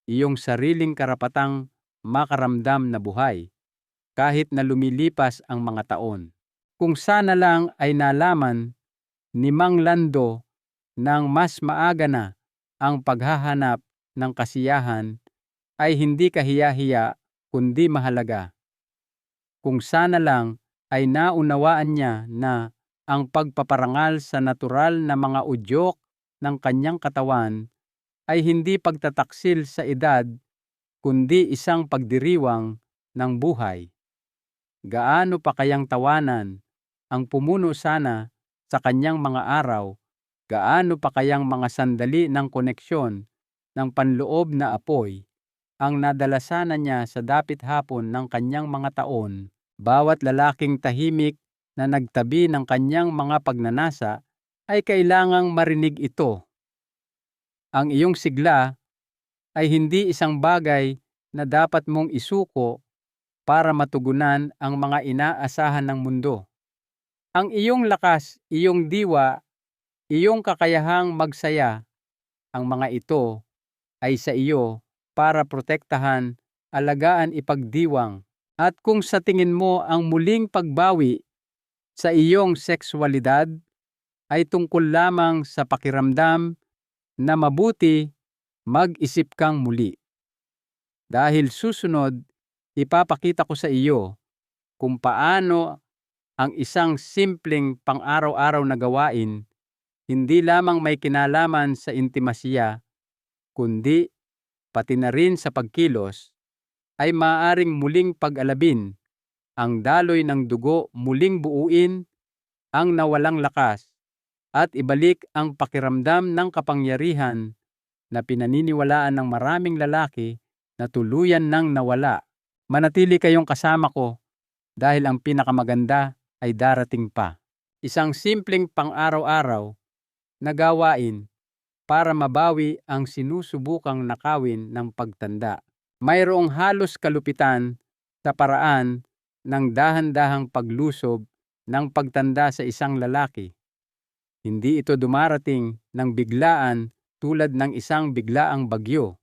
iyong sariling karapatang makaramdam na buhay, kahit na lumilipas ang mga taon. Kung sana lang ay nalaman ni Mang Lando nang mas maaga na ang paghahanap ng kasiyahan ay hindi kahiya-hiya kundi mahalaga. Kung sana lang ay naunawaan niya na ang pagpaparangal sa natural na mga udyok ng kanyang katawan ay hindi pagtataksil sa edad kundi isang pagdiriwang ng buhay. Gaano pa kayang tawanan ang pumuno sana sa kanyang mga araw, gaano pa kayang mga sandali ng koneksyon ng panloob na apoy ang nadalasanan niya sa dapit hapon ng kanyang mga taon. Bawat lalaking tahimik na nagtabi ng kanyang mga pagnanasa ay kailangang marinig ito. Ang iyong sigla ay hindi isang bagay na dapat mong isuko para matugunan ang mga inaasahan ng mundo. Ang iyong lakas, iyong diwa, iyong kakayahang magsaya, ang mga ito ay sa iyo para protektahan, alagaan, ipagdiwang. At kung sa tingin mo ang muling pagbawi sa iyong sexualidad ay tungkol lamang sa pakiramdam na mabuti, mag-isip kang muli. Dahil susunod, ipapakita ko sa iyo kung paano ang isang simpleng pang-araw-araw na gawain hindi lamang may kinalaman sa intimasya, kundi pati na rin sa pagkilos, ay maaaring muling pag-alabin ang daloy ng dugo, muling buuin ang nawalang lakas, at ibalik ang pakiramdam ng kapangyarihan na pinaniniwalaan ng maraming lalaki na tuluyan nang nawala. Manatili kayong kasama ko dahil ang pinakamaganda ay darating pa. Isang simpleng pang-araw-araw na gawain para mabawi ang sinusubukang nakawin ng pagtanda. Mayroong halos kalupitan sa paraan ng dahan-dahang paglusob ng pagtanda sa isang lalaki. Hindi ito dumarating ng biglaan tulad ng isang biglaang bagyo.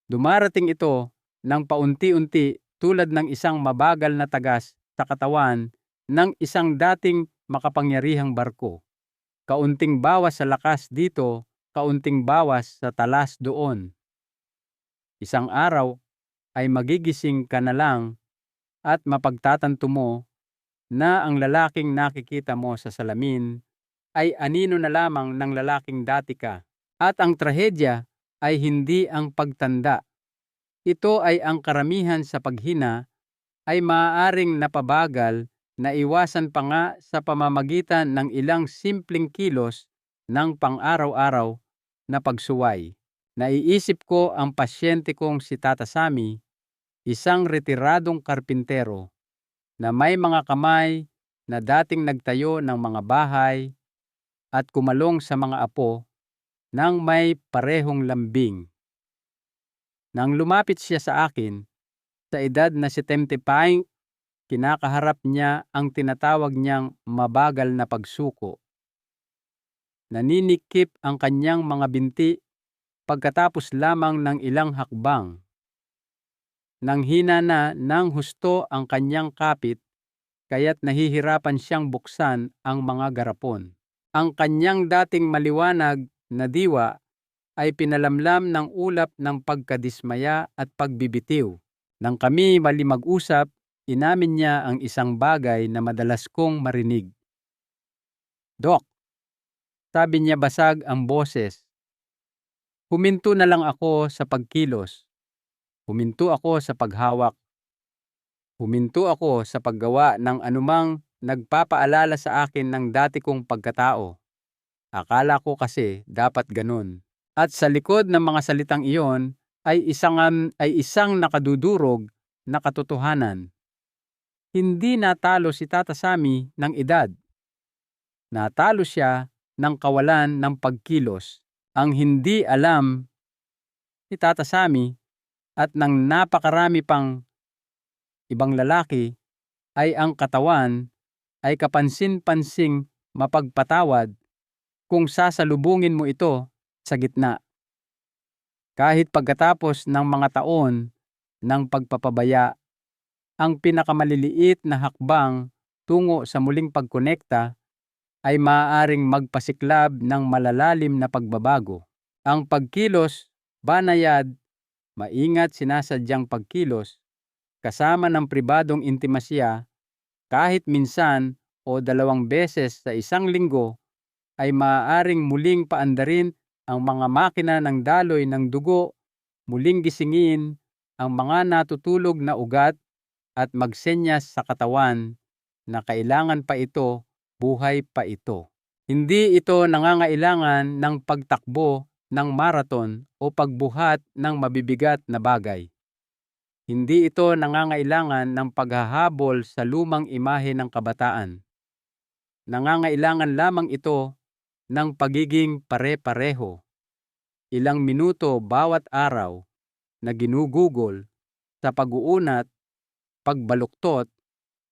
Dumarating ito ng paunti-unti tulad ng isang mabagal na tagas sa katawan ng isang dating makapangyarihang barko. Kaunting bawas sa lakas dito, kaunting bawas sa talas doon. Isang araw ay magigising ka na lang at mapagtatanto mo na ang lalaking nakikita mo sa salamin ay anino na lamang ng lalaking dati ka. At ang trahedya ay hindi ang pagtanda. Ito ay ang karamihan sa paghina ay maaaring napabagal na iwasan pa nga sa pamamagitan ng ilang simpleng kilos ng pang-araw-araw na pagsuway. Naiisip ko ang pasyente kong si Tata Sammy, isang retiradong karpintero na may mga kamay na dating nagtayo ng mga bahay at kumalong sa mga apo nang may parehong lambing. Nang lumapit siya sa akin, sa edad na 75, kinakaharap niya ang tinatawag niyang mabagal na pagsuko. Naninikip ang kanyang mga binti pagkatapos lamang ng ilang hakbang. Nanghina na ng husto ang kanyang kapit, kaya't nahihirapan siyang buksan ang mga garapon. Ang kanyang dating maliwanag na diwa ay pinalamlam ng ulap ng pagkadismaya at pagbibitiw. Nang kami mali mag-usap, inamin niya ang isang bagay na madalas kong marinig. "Dok," sabi niya basag ang boses, "huminto na lang ako sa pagkilos. Huminto ako sa paghawak. Huminto ako sa paggawa ng anumang nagpapaalala sa akin ng dati kong pagkatao. Akala ko kasi dapat ganun." At sa likod ng mga salitang iyon ay isang nakadudurog na katotohanan. Hindi natalo si Tata Sammy ng edad. Natalo siya ng kawalan ng pagkilos. Ang hindi alam ni Tata Sammy at ng napakarami pang ibang lalaki ay ang katawan ay kapansin-pansing mapagpatawad kung sasalubungin mo ito sa gitna. Kahit pagkatapos ng mga taon ng pagpapabaya, ang pinakamaliliit na hakbang tungo sa muling pagkonekta ay maaaring magpasiklab ng malalalim na pagbabago. Ang pagkilos, banayad, maingat sinasadyang pagkilos, kasama ng pribadong intimasya, kahit minsan o 2 beses sa isang linggo, ay maaaring muling paandarin ang mga makina ng daloy ng dugo, muling gisingin ang mga natutulog na ugat at magsenyas sa katawan na kailangan pa ito, buhay pa ito. Hindi ito nangangailangan ng pagtakbo ng marathon o pagbuhat ng mabibigat na bagay. Hindi ito nangangailangan ng paghahabol sa lumang imahe ng kabataan. Nangangailangan lamang ito ng pagiging pare-pareho. Ilang minuto bawat araw na ginugugol sa pag-uunat, pagbaluktot,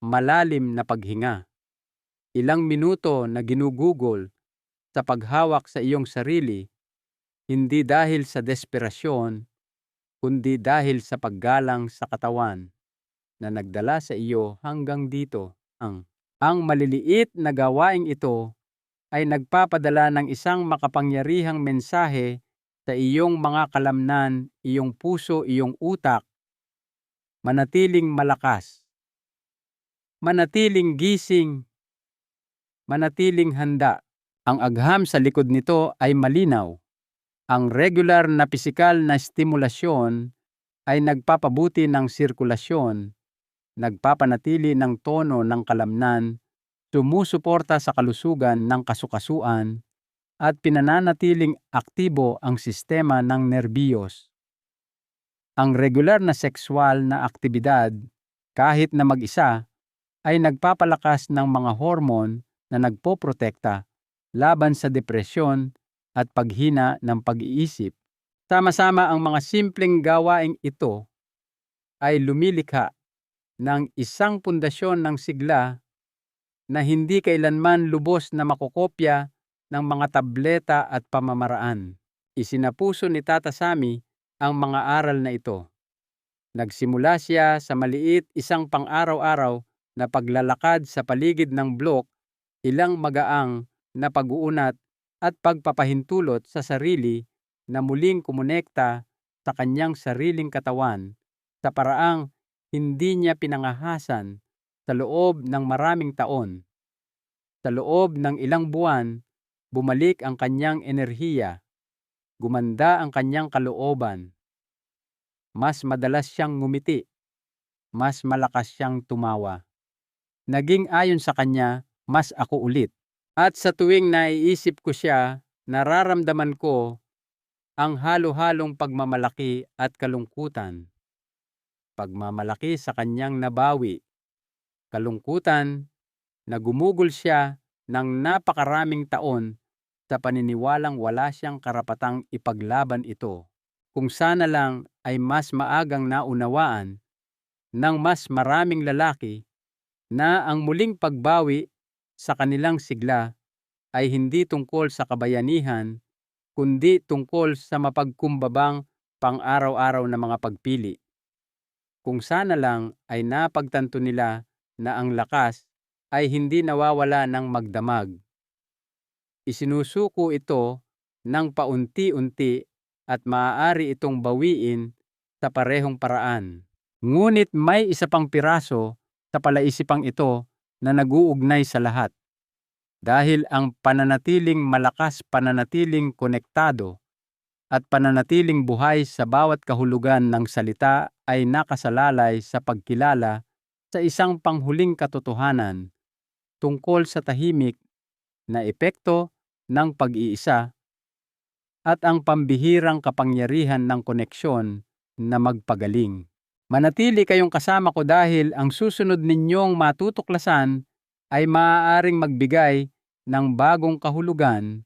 malalim na paghinga. Ilang minuto na ginugugol sa paghawak sa iyong sarili, hindi dahil sa desperasyon, kundi dahil sa paggalang sa katawan na nagdala sa iyo hanggang dito. Ang maliliit na gawaing ito ay nagpapadala ng isang makapangyarihang mensahe sa iyong mga kalamnan, iyong puso, iyong utak. Manatiling malakas, manatiling gising, manatiling handa. Ang agham sa likod nito ay malinaw. Ang regular na pisikal na stimulasyon ay nagpapabuti ng sirkulasyon, nagpapanatili ng tono ng kalamnan, sumusuporta sa kalusugan ng kasukasuan, at pinananatiling aktibo ang sistema ng nerbiyos. Ang regular na sexual na aktibidad, kahit na mag-isa, ay nagpapalakas ng mga hormone na nagpoprotekta laban sa depresyon at paghina ng pag-iisip. Sama-sama ang mga simpleng gawaing ito ay lumilikha ng isang pundasyon ng sigla na hindi kailanman lubos na makokopya ng mga tableta at pamamaraan. Isinapuso ni Tata Sami ang mga aral na ito. Nagsimula siya sa maliit isang pang-araw-araw na paglalakad sa paligid ng blok, ilang magaang na pag-uunat at pagpapahintulot sa sarili na muling kumonekta sa kanyang sariling katawan sa paraang hindi niya pinangahasan sa loob ng maraming taon. Sa loob ng ilang buwan, bumalik ang kanyang enerhiya, gumanda ang kanyang kalooban. Mas madalas siyang ngumiti, mas malakas siyang tumawa. Naging ayon sa kanya, mas ako ulit. At sa tuwing naiisip ko siya, nararamdaman ko ang halo-halong pagmamalaki at kalungkutan. Pagmamalaki sa kanyang nabawi, kalungkutan na gumugol siya ng napakaraming taon sa paniniwalang wala siyang karapatang ipaglaban ito. Kung sana lang ay mas maagang naunawaan ng mas maraming lalaki na ang muling pagbawi sa kanilang sigla ay hindi tungkol sa kabayanihan, kundi tungkol sa mapagkumbabang pang-araw-araw na mga pagpili. Kung sana lang ay napagtanto nila na ang lakas ay hindi nawawala ng magdamag. Isinusuko ito ng paunti-unti at maaari itong bawiin sa parehong paraan. Ngunit may isa pang piraso sa palaisipang ito na nag-uugnay sa lahat. Dahil ang pananatiling malakas, pananatiling konektado, at pananatiling buhay sa bawat kahulugan ng salita ay nakasalalay sa pagkilala sa isang panghuling katotohanan tungkol sa tahimik na epekto ng pag-iisa at ang pambihirang kapangyarihan ng koneksyon na magpagaling. Manatili kayong kasama ko dahil ang susunod ninyong matutuklasan ay maaaring magbigay ng bagong kahulugan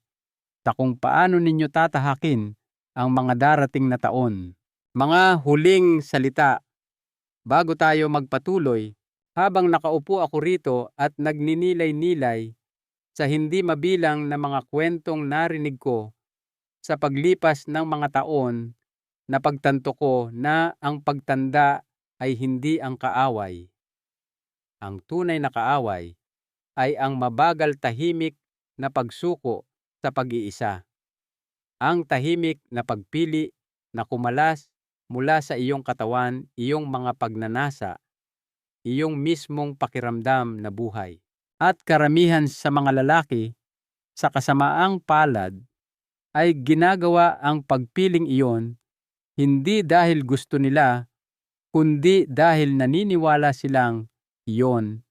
sa kung paano ninyo tatahakin ang mga darating na taon. Mga huling salita bago tayo magpatuloy. Habang nakaupo ako rito at nagninilay-nilay sa hindi mabilang na mga kwentong narinig ko sa paglipas ng mga taon, napagtanto ko na ang pagtanda ay hindi ang kaaway. Ang tunay na kaaway ay ang mabagal tahimik na pagsuko sa pag-iisa. Ang tahimik na pagpili na kumalas mula sa iyong katawan, iyong mga pagnanasa, iyong mismong pakiramdam na buhay. At karamihan sa mga lalaki sa kasamaang palad ay ginagawa ang pagpiling iyon hindi dahil gusto nila, kundi dahil naniniwala silang iyon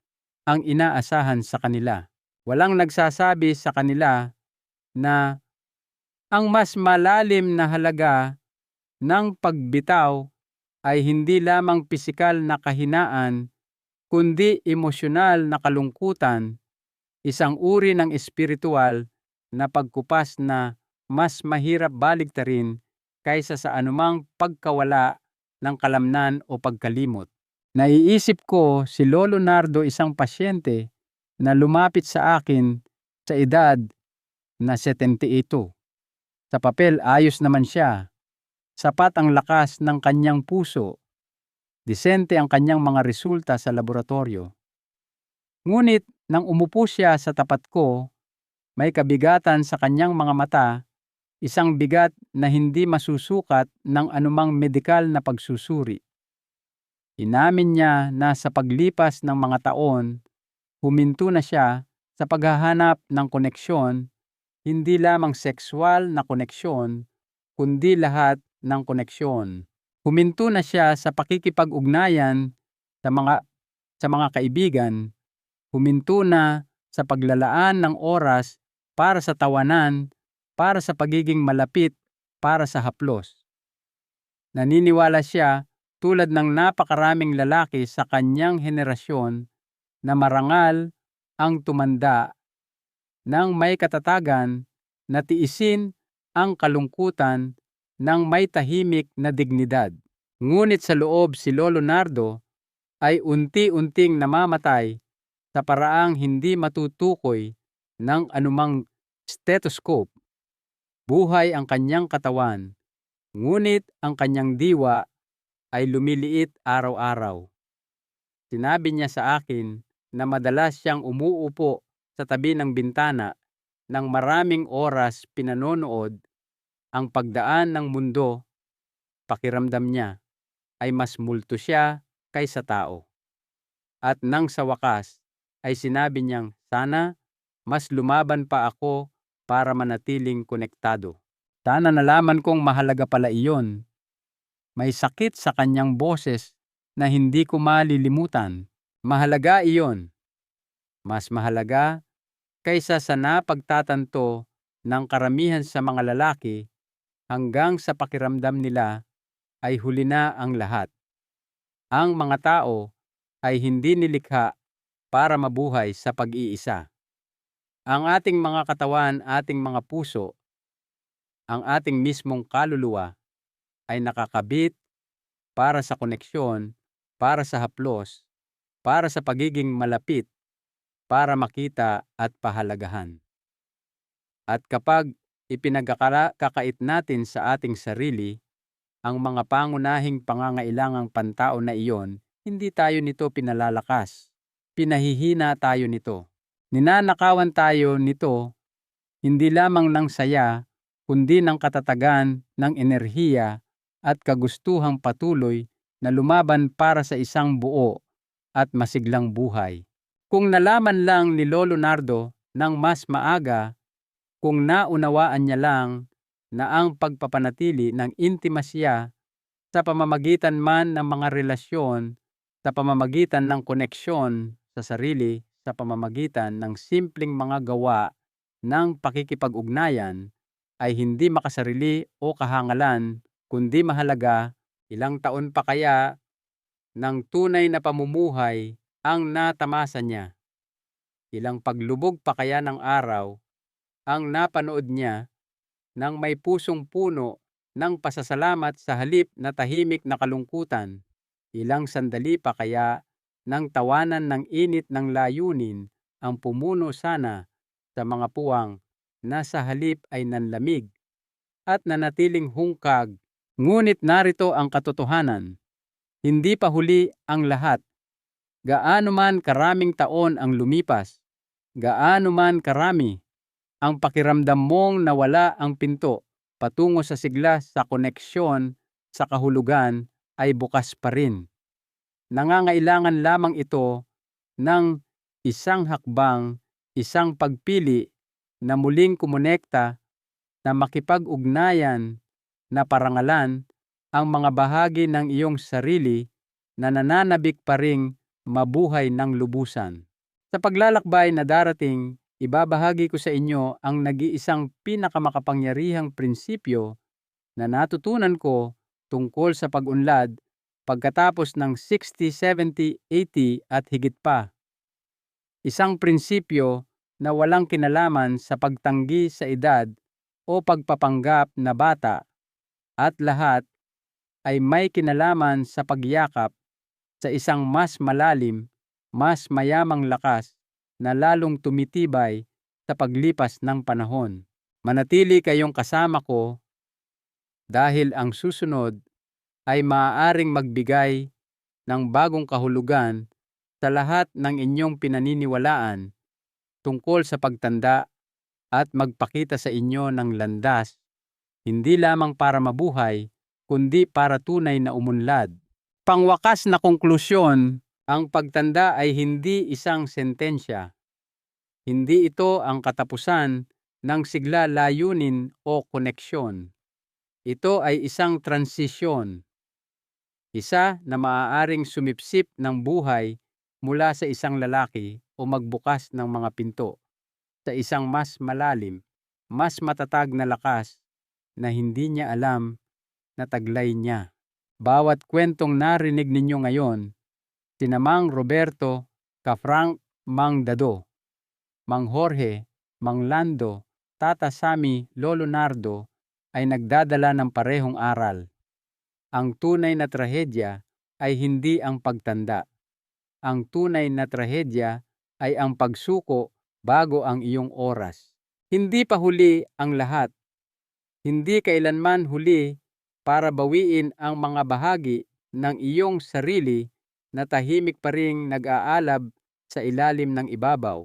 ang inaasahan sa kanila. Walang nagsasabi sa kanila na Ang mas malalim na halaga ng pagbitaw ay hindi lamang pisikal na kahinaan, kundi emosyonal na kalungkutan, isang uri ng espiritual na pagkupas na mas mahirap baligtarin kaysa sa anumang pagkawala ng kalamnan o pagkalimot. Naiisip ko si Lolo Nardo, isang pasyente na lumapit sa akin sa edad na 78. Sa papel ayos naman siya, sapat ang lakas ng kanyang puso, disente ang kanyang mga resulta sa laboratorio. Ngunit nang umupo siya sa tapat ko, may kabigatan sa kanyang mga mata, isang bigat na hindi masusukat ng anumang medikal na pagsusuri. Inamin niya na sa paglipas ng mga taon, huminto na siya sa paghahanap ng koneksyon, hindi lamang sexual na koneksyon, kundi lahat ng koneksyon. Huminto na siya sa pakikipag-ugnayan sa mga kaibigan, huminto na sa paglalaan ng oras para sa tawanan, para sa pagiging malapit, para sa haplos. Naniniwala siya, tulad ng napakaraming lalaki sa kanyang henerasyon, na marangal ang tumanda ng may katatagan na tiisin ang kalungkutan ng may tahimik na dignidad. Ngunit sa loob si Lolo Nardo ay unti-unting namamatay sa paraang hindi matutukoy ng anumang stethoscope. Buhay ang kanyang katawan, ngunit ang kanyang diwa ay lumiliit araw-araw. Sinabi niya sa akin na madalas siyang umuupo sa tabi ng bintana ng maraming oras pinanonood ang pagdaan ng mundo. Pakiramdam niya ay mas multo siya kaysa tao. At nang sa wakas ay sinabi niyang, sana mas lumaban pa ako para manatiling konektado. Sana nalaman kong mahalaga pala iyon. May sakit sa kanyang boses na hindi ko malilimutan. Mahalaga iyon. Mas mahalaga kaysa sa napagtatanto ng karamihan sa mga lalaki, hanggang sa pakiramdam nila ay huli na ang lahat. Ang mga tao ay hindi nilikha para mabuhay sa pag-iisa. Ang ating mga katawan, ating mga puso, ang ating mismong kaluluwa ay nakakabit para sa koneksyon, para sa haplos, para sa pagiging malapit, para makita at pahalagahan. At kapag ipinagkakait natin sa ating sarili ang mga pangunahing pangangailangang pantao na iyon, hindi tayo nito pinalalakas. Pinahihina tayo nito. Ninanakawan tayo nito, hindi lamang ng saya, kundi ng katatagan, ng enerhiya at kagustuhang patuloy na lumaban para sa isang buo at masiglang buhay. Kung nalaman lang ni Lolo Nardo ng mas maaga, kung naunawaan niya lang na ang pagpapanatili ng intimasya sa pamamagitan man ng mga relasyon, sa pamamagitan ng koneksyon sa sarili, sa pamamagitan ng simpleng mga gawa ng pakikipag-ugnayan, ay hindi makasarili o kahangalan, kundi mahalaga. Ilang taon pa kaya ng tunay na pamumuhay ang natamasa niya? Ilang paglubog pa kaya ng araw ang napanood niya ng may pusong puno ng pasasalamat sa halip na tahimik na kalungkutan? Ilang sandali pa kaya ng tawanan ng init ng layunin ang pumuno sana sa mga puwang na sa halip ay nanlamig at nanatiling hungkag? Ngunit narito ang katotohanan. Hindi pa huli ang lahat. Gaano man karaming taon ang lumipas, gaano man karami ang pakiramdam mong nawala ang pinto patungo sa sigla sa koneksyon sa kahulugan, ay bukas pa rin. Nangangailangan lamang ito ng isang hakbang, isang pagpili na muling kumonekta, na makipag-ugnayan, na parangalan ang mga bahagi ng iyong sarili na nananabik pa ring mabuhay ng lubusan. Sa paglalakbay na darating, ibabahagi ko sa inyo ang nag-iisang pinakamakapangyarihang prinsipyo na natutunan ko tungkol sa pag-unlad pagkatapos ng 60, 70, 80 at higit pa. Isang prinsipyo na walang kinalaman sa pagtanggi sa edad o pagpapanggap na bata, at lahat ay may kinalaman sa pagyakap sa isang mas malalim, mas mayamang lakas na lalong tumitibay sa paglipas ng panahon. Manatili kayong kasama ko dahil ang susunod ay maaaring magbigay ng bagong kahulugan sa lahat ng inyong pinaniniwalaan tungkol sa pagtanda at magpakita sa inyo ng landas, hindi lamang para mabuhay, kundi para tunay na umunlad. Pangwakas na konklusyon, ang pagtanda ay hindi isang sentensya. Hindi ito ang katapusan ng sigla layunin o koneksyon. Ito ay isang transisyon, isa na maaaring sumipsip ng buhay mula sa isang lalaki o magbukas ng mga pinto sa isang mas malalim, mas matatag na lakas na hindi niya alam na taglay niya. Bawat kwentong narinig ninyo ngayon, sina Mang Roberto, Ka Frank, Mang Dado, Mang Jorge, Mang Lando, Tata Sammy, Lolo Nardo, ay nagdadala ng parehong aral. Ang tunay na trahedya ay hindi ang pagtanda. Ang tunay na trahedya ay ang pagsuko bago ang iyong oras. Hindi pa huli ang lahat. Hindi kailanman huli para bawiin ang mga bahagi ng iyong sarili na tahimik pa ring nag-aalab sa ilalim ng ibabaw.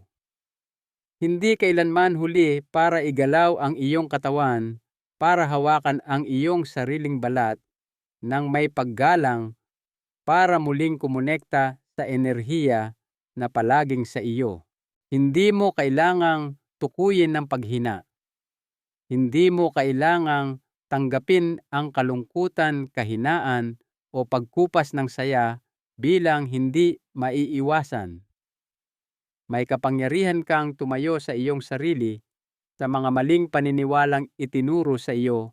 Hindi kailanman huli para igalaw ang iyong katawan, para hawakan ang iyong sariling balat ng may paggalang, para muling kumonekta sa enerhiya na palaging sa iyo. Hindi mo kailangang tukuyin ng paghina. Hindi mo kailangang tanggapin ang kalungkutan, kahinaan o pagkupas ng saya bilang hindi maiiwasan. May kapangyarihan kang tumayo sa iyong sarili sa mga maling paniniwalang itinuro sa iyo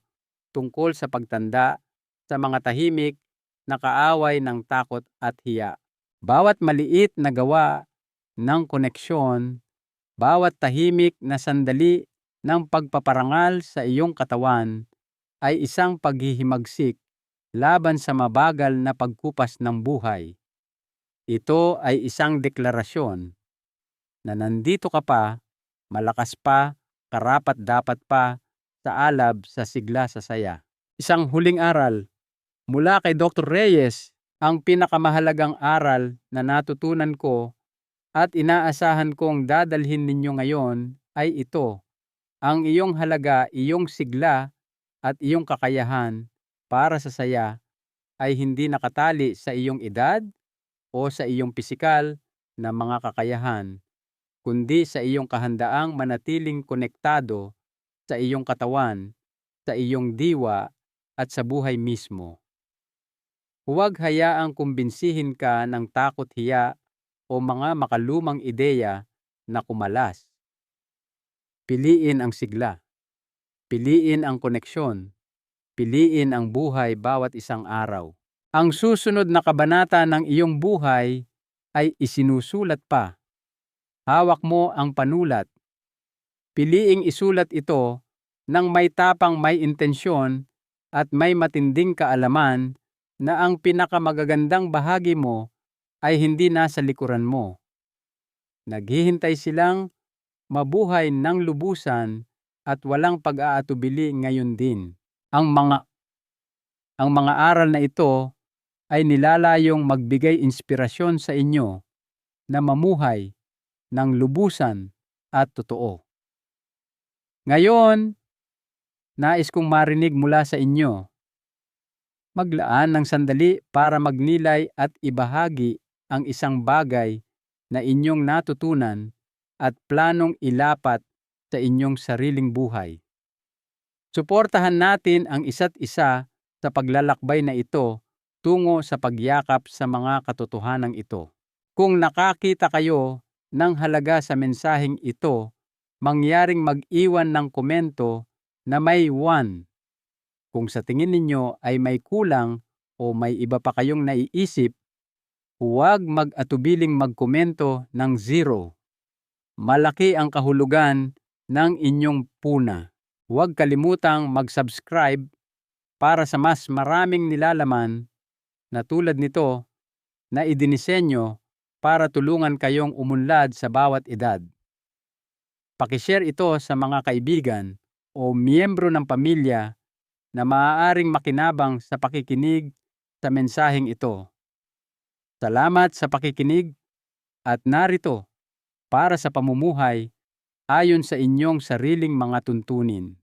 tungkol sa pagtanda, sa mga tahimik na kaaway ng takot at hiya. Bawat maliit na gawa ng koneksyon, bawat tahimik na sandali ng pagpaparangal sa iyong katawan ay isang paghihimagsik laban sa mabagal na pagkupas ng buhay. Ito ay isang deklarasyon na nandito ka pa, malakas pa, karapat-dapat pa, sa alab sa sigla sa saya. Isang huling aral mula kay Dr. Reyes, ang pinakamahalagang aral na natutunan ko at inaasahan kong dadalhin ninyo ngayon ay ito: ang iyong halaga, iyong sigla at iyong kakayahan para sa saya ay hindi nakatali sa iyong edad o sa iyong pisikal na mga kakayahan, kundi sa iyong kahandaang manatiling konektado sa iyong katawan, sa iyong diwa at sa buhay mismo. Huwag hayaang kumbinsihin ka ng takot, hiya o mga makalumang ideya na kumalas. Piliin ang sigla. Piliin ang koneksyon. Piliin ang buhay bawat isang araw. Ang susunod na kabanata ng iyong buhay ay isinusulat pa. Hawak mo ang panulat. Piliing isulat ito ng may tapang, may intensyon at may matinding kaalaman na ang pinakamagagandang bahagi mo ay hindi nasa likuran mo. Naghihintay silang mabuhay ng lubusan at walang pag-aatubili ngayon din. Ang mga aral na ito ay nilalayong magbigay inspirasyon sa inyo na mamuhay ng lubusan at totoo. Ngayon, nais kong marinig mula sa inyo. Maglaan ng sandali para magnilay at ibahagi ang isang bagay na inyong natutunan at planong ilapat sa inyong sariling buhay. Suportahan natin ang isa't isa sa paglalakbay na ito tungo sa pagyakap sa mga katotohanan ito. Kung nakakita kayo ng halaga sa mensaheng ito mangyaring mag-iwan ng komento na may 1. Kung sa tingin ninyo ay may kulang o may iba pa kayong naiisip, huwag mag-atubiling magkomento ng 0. Malaki ang kahulugan ng inyong puna. Huwag kalimutang mag-subscribe para sa mas maraming nilalaman na tulad nito na idinisenyo para tulungan kayong umunlad sa bawat edad. Pakishare ito sa mga kaibigan o miyembro ng pamilya na maaaring makinabang sa pakikinig sa mensaheng ito. Salamat sa pakikinig at narito para sa pamumuhay ayon sa inyong sariling mga tuntunin.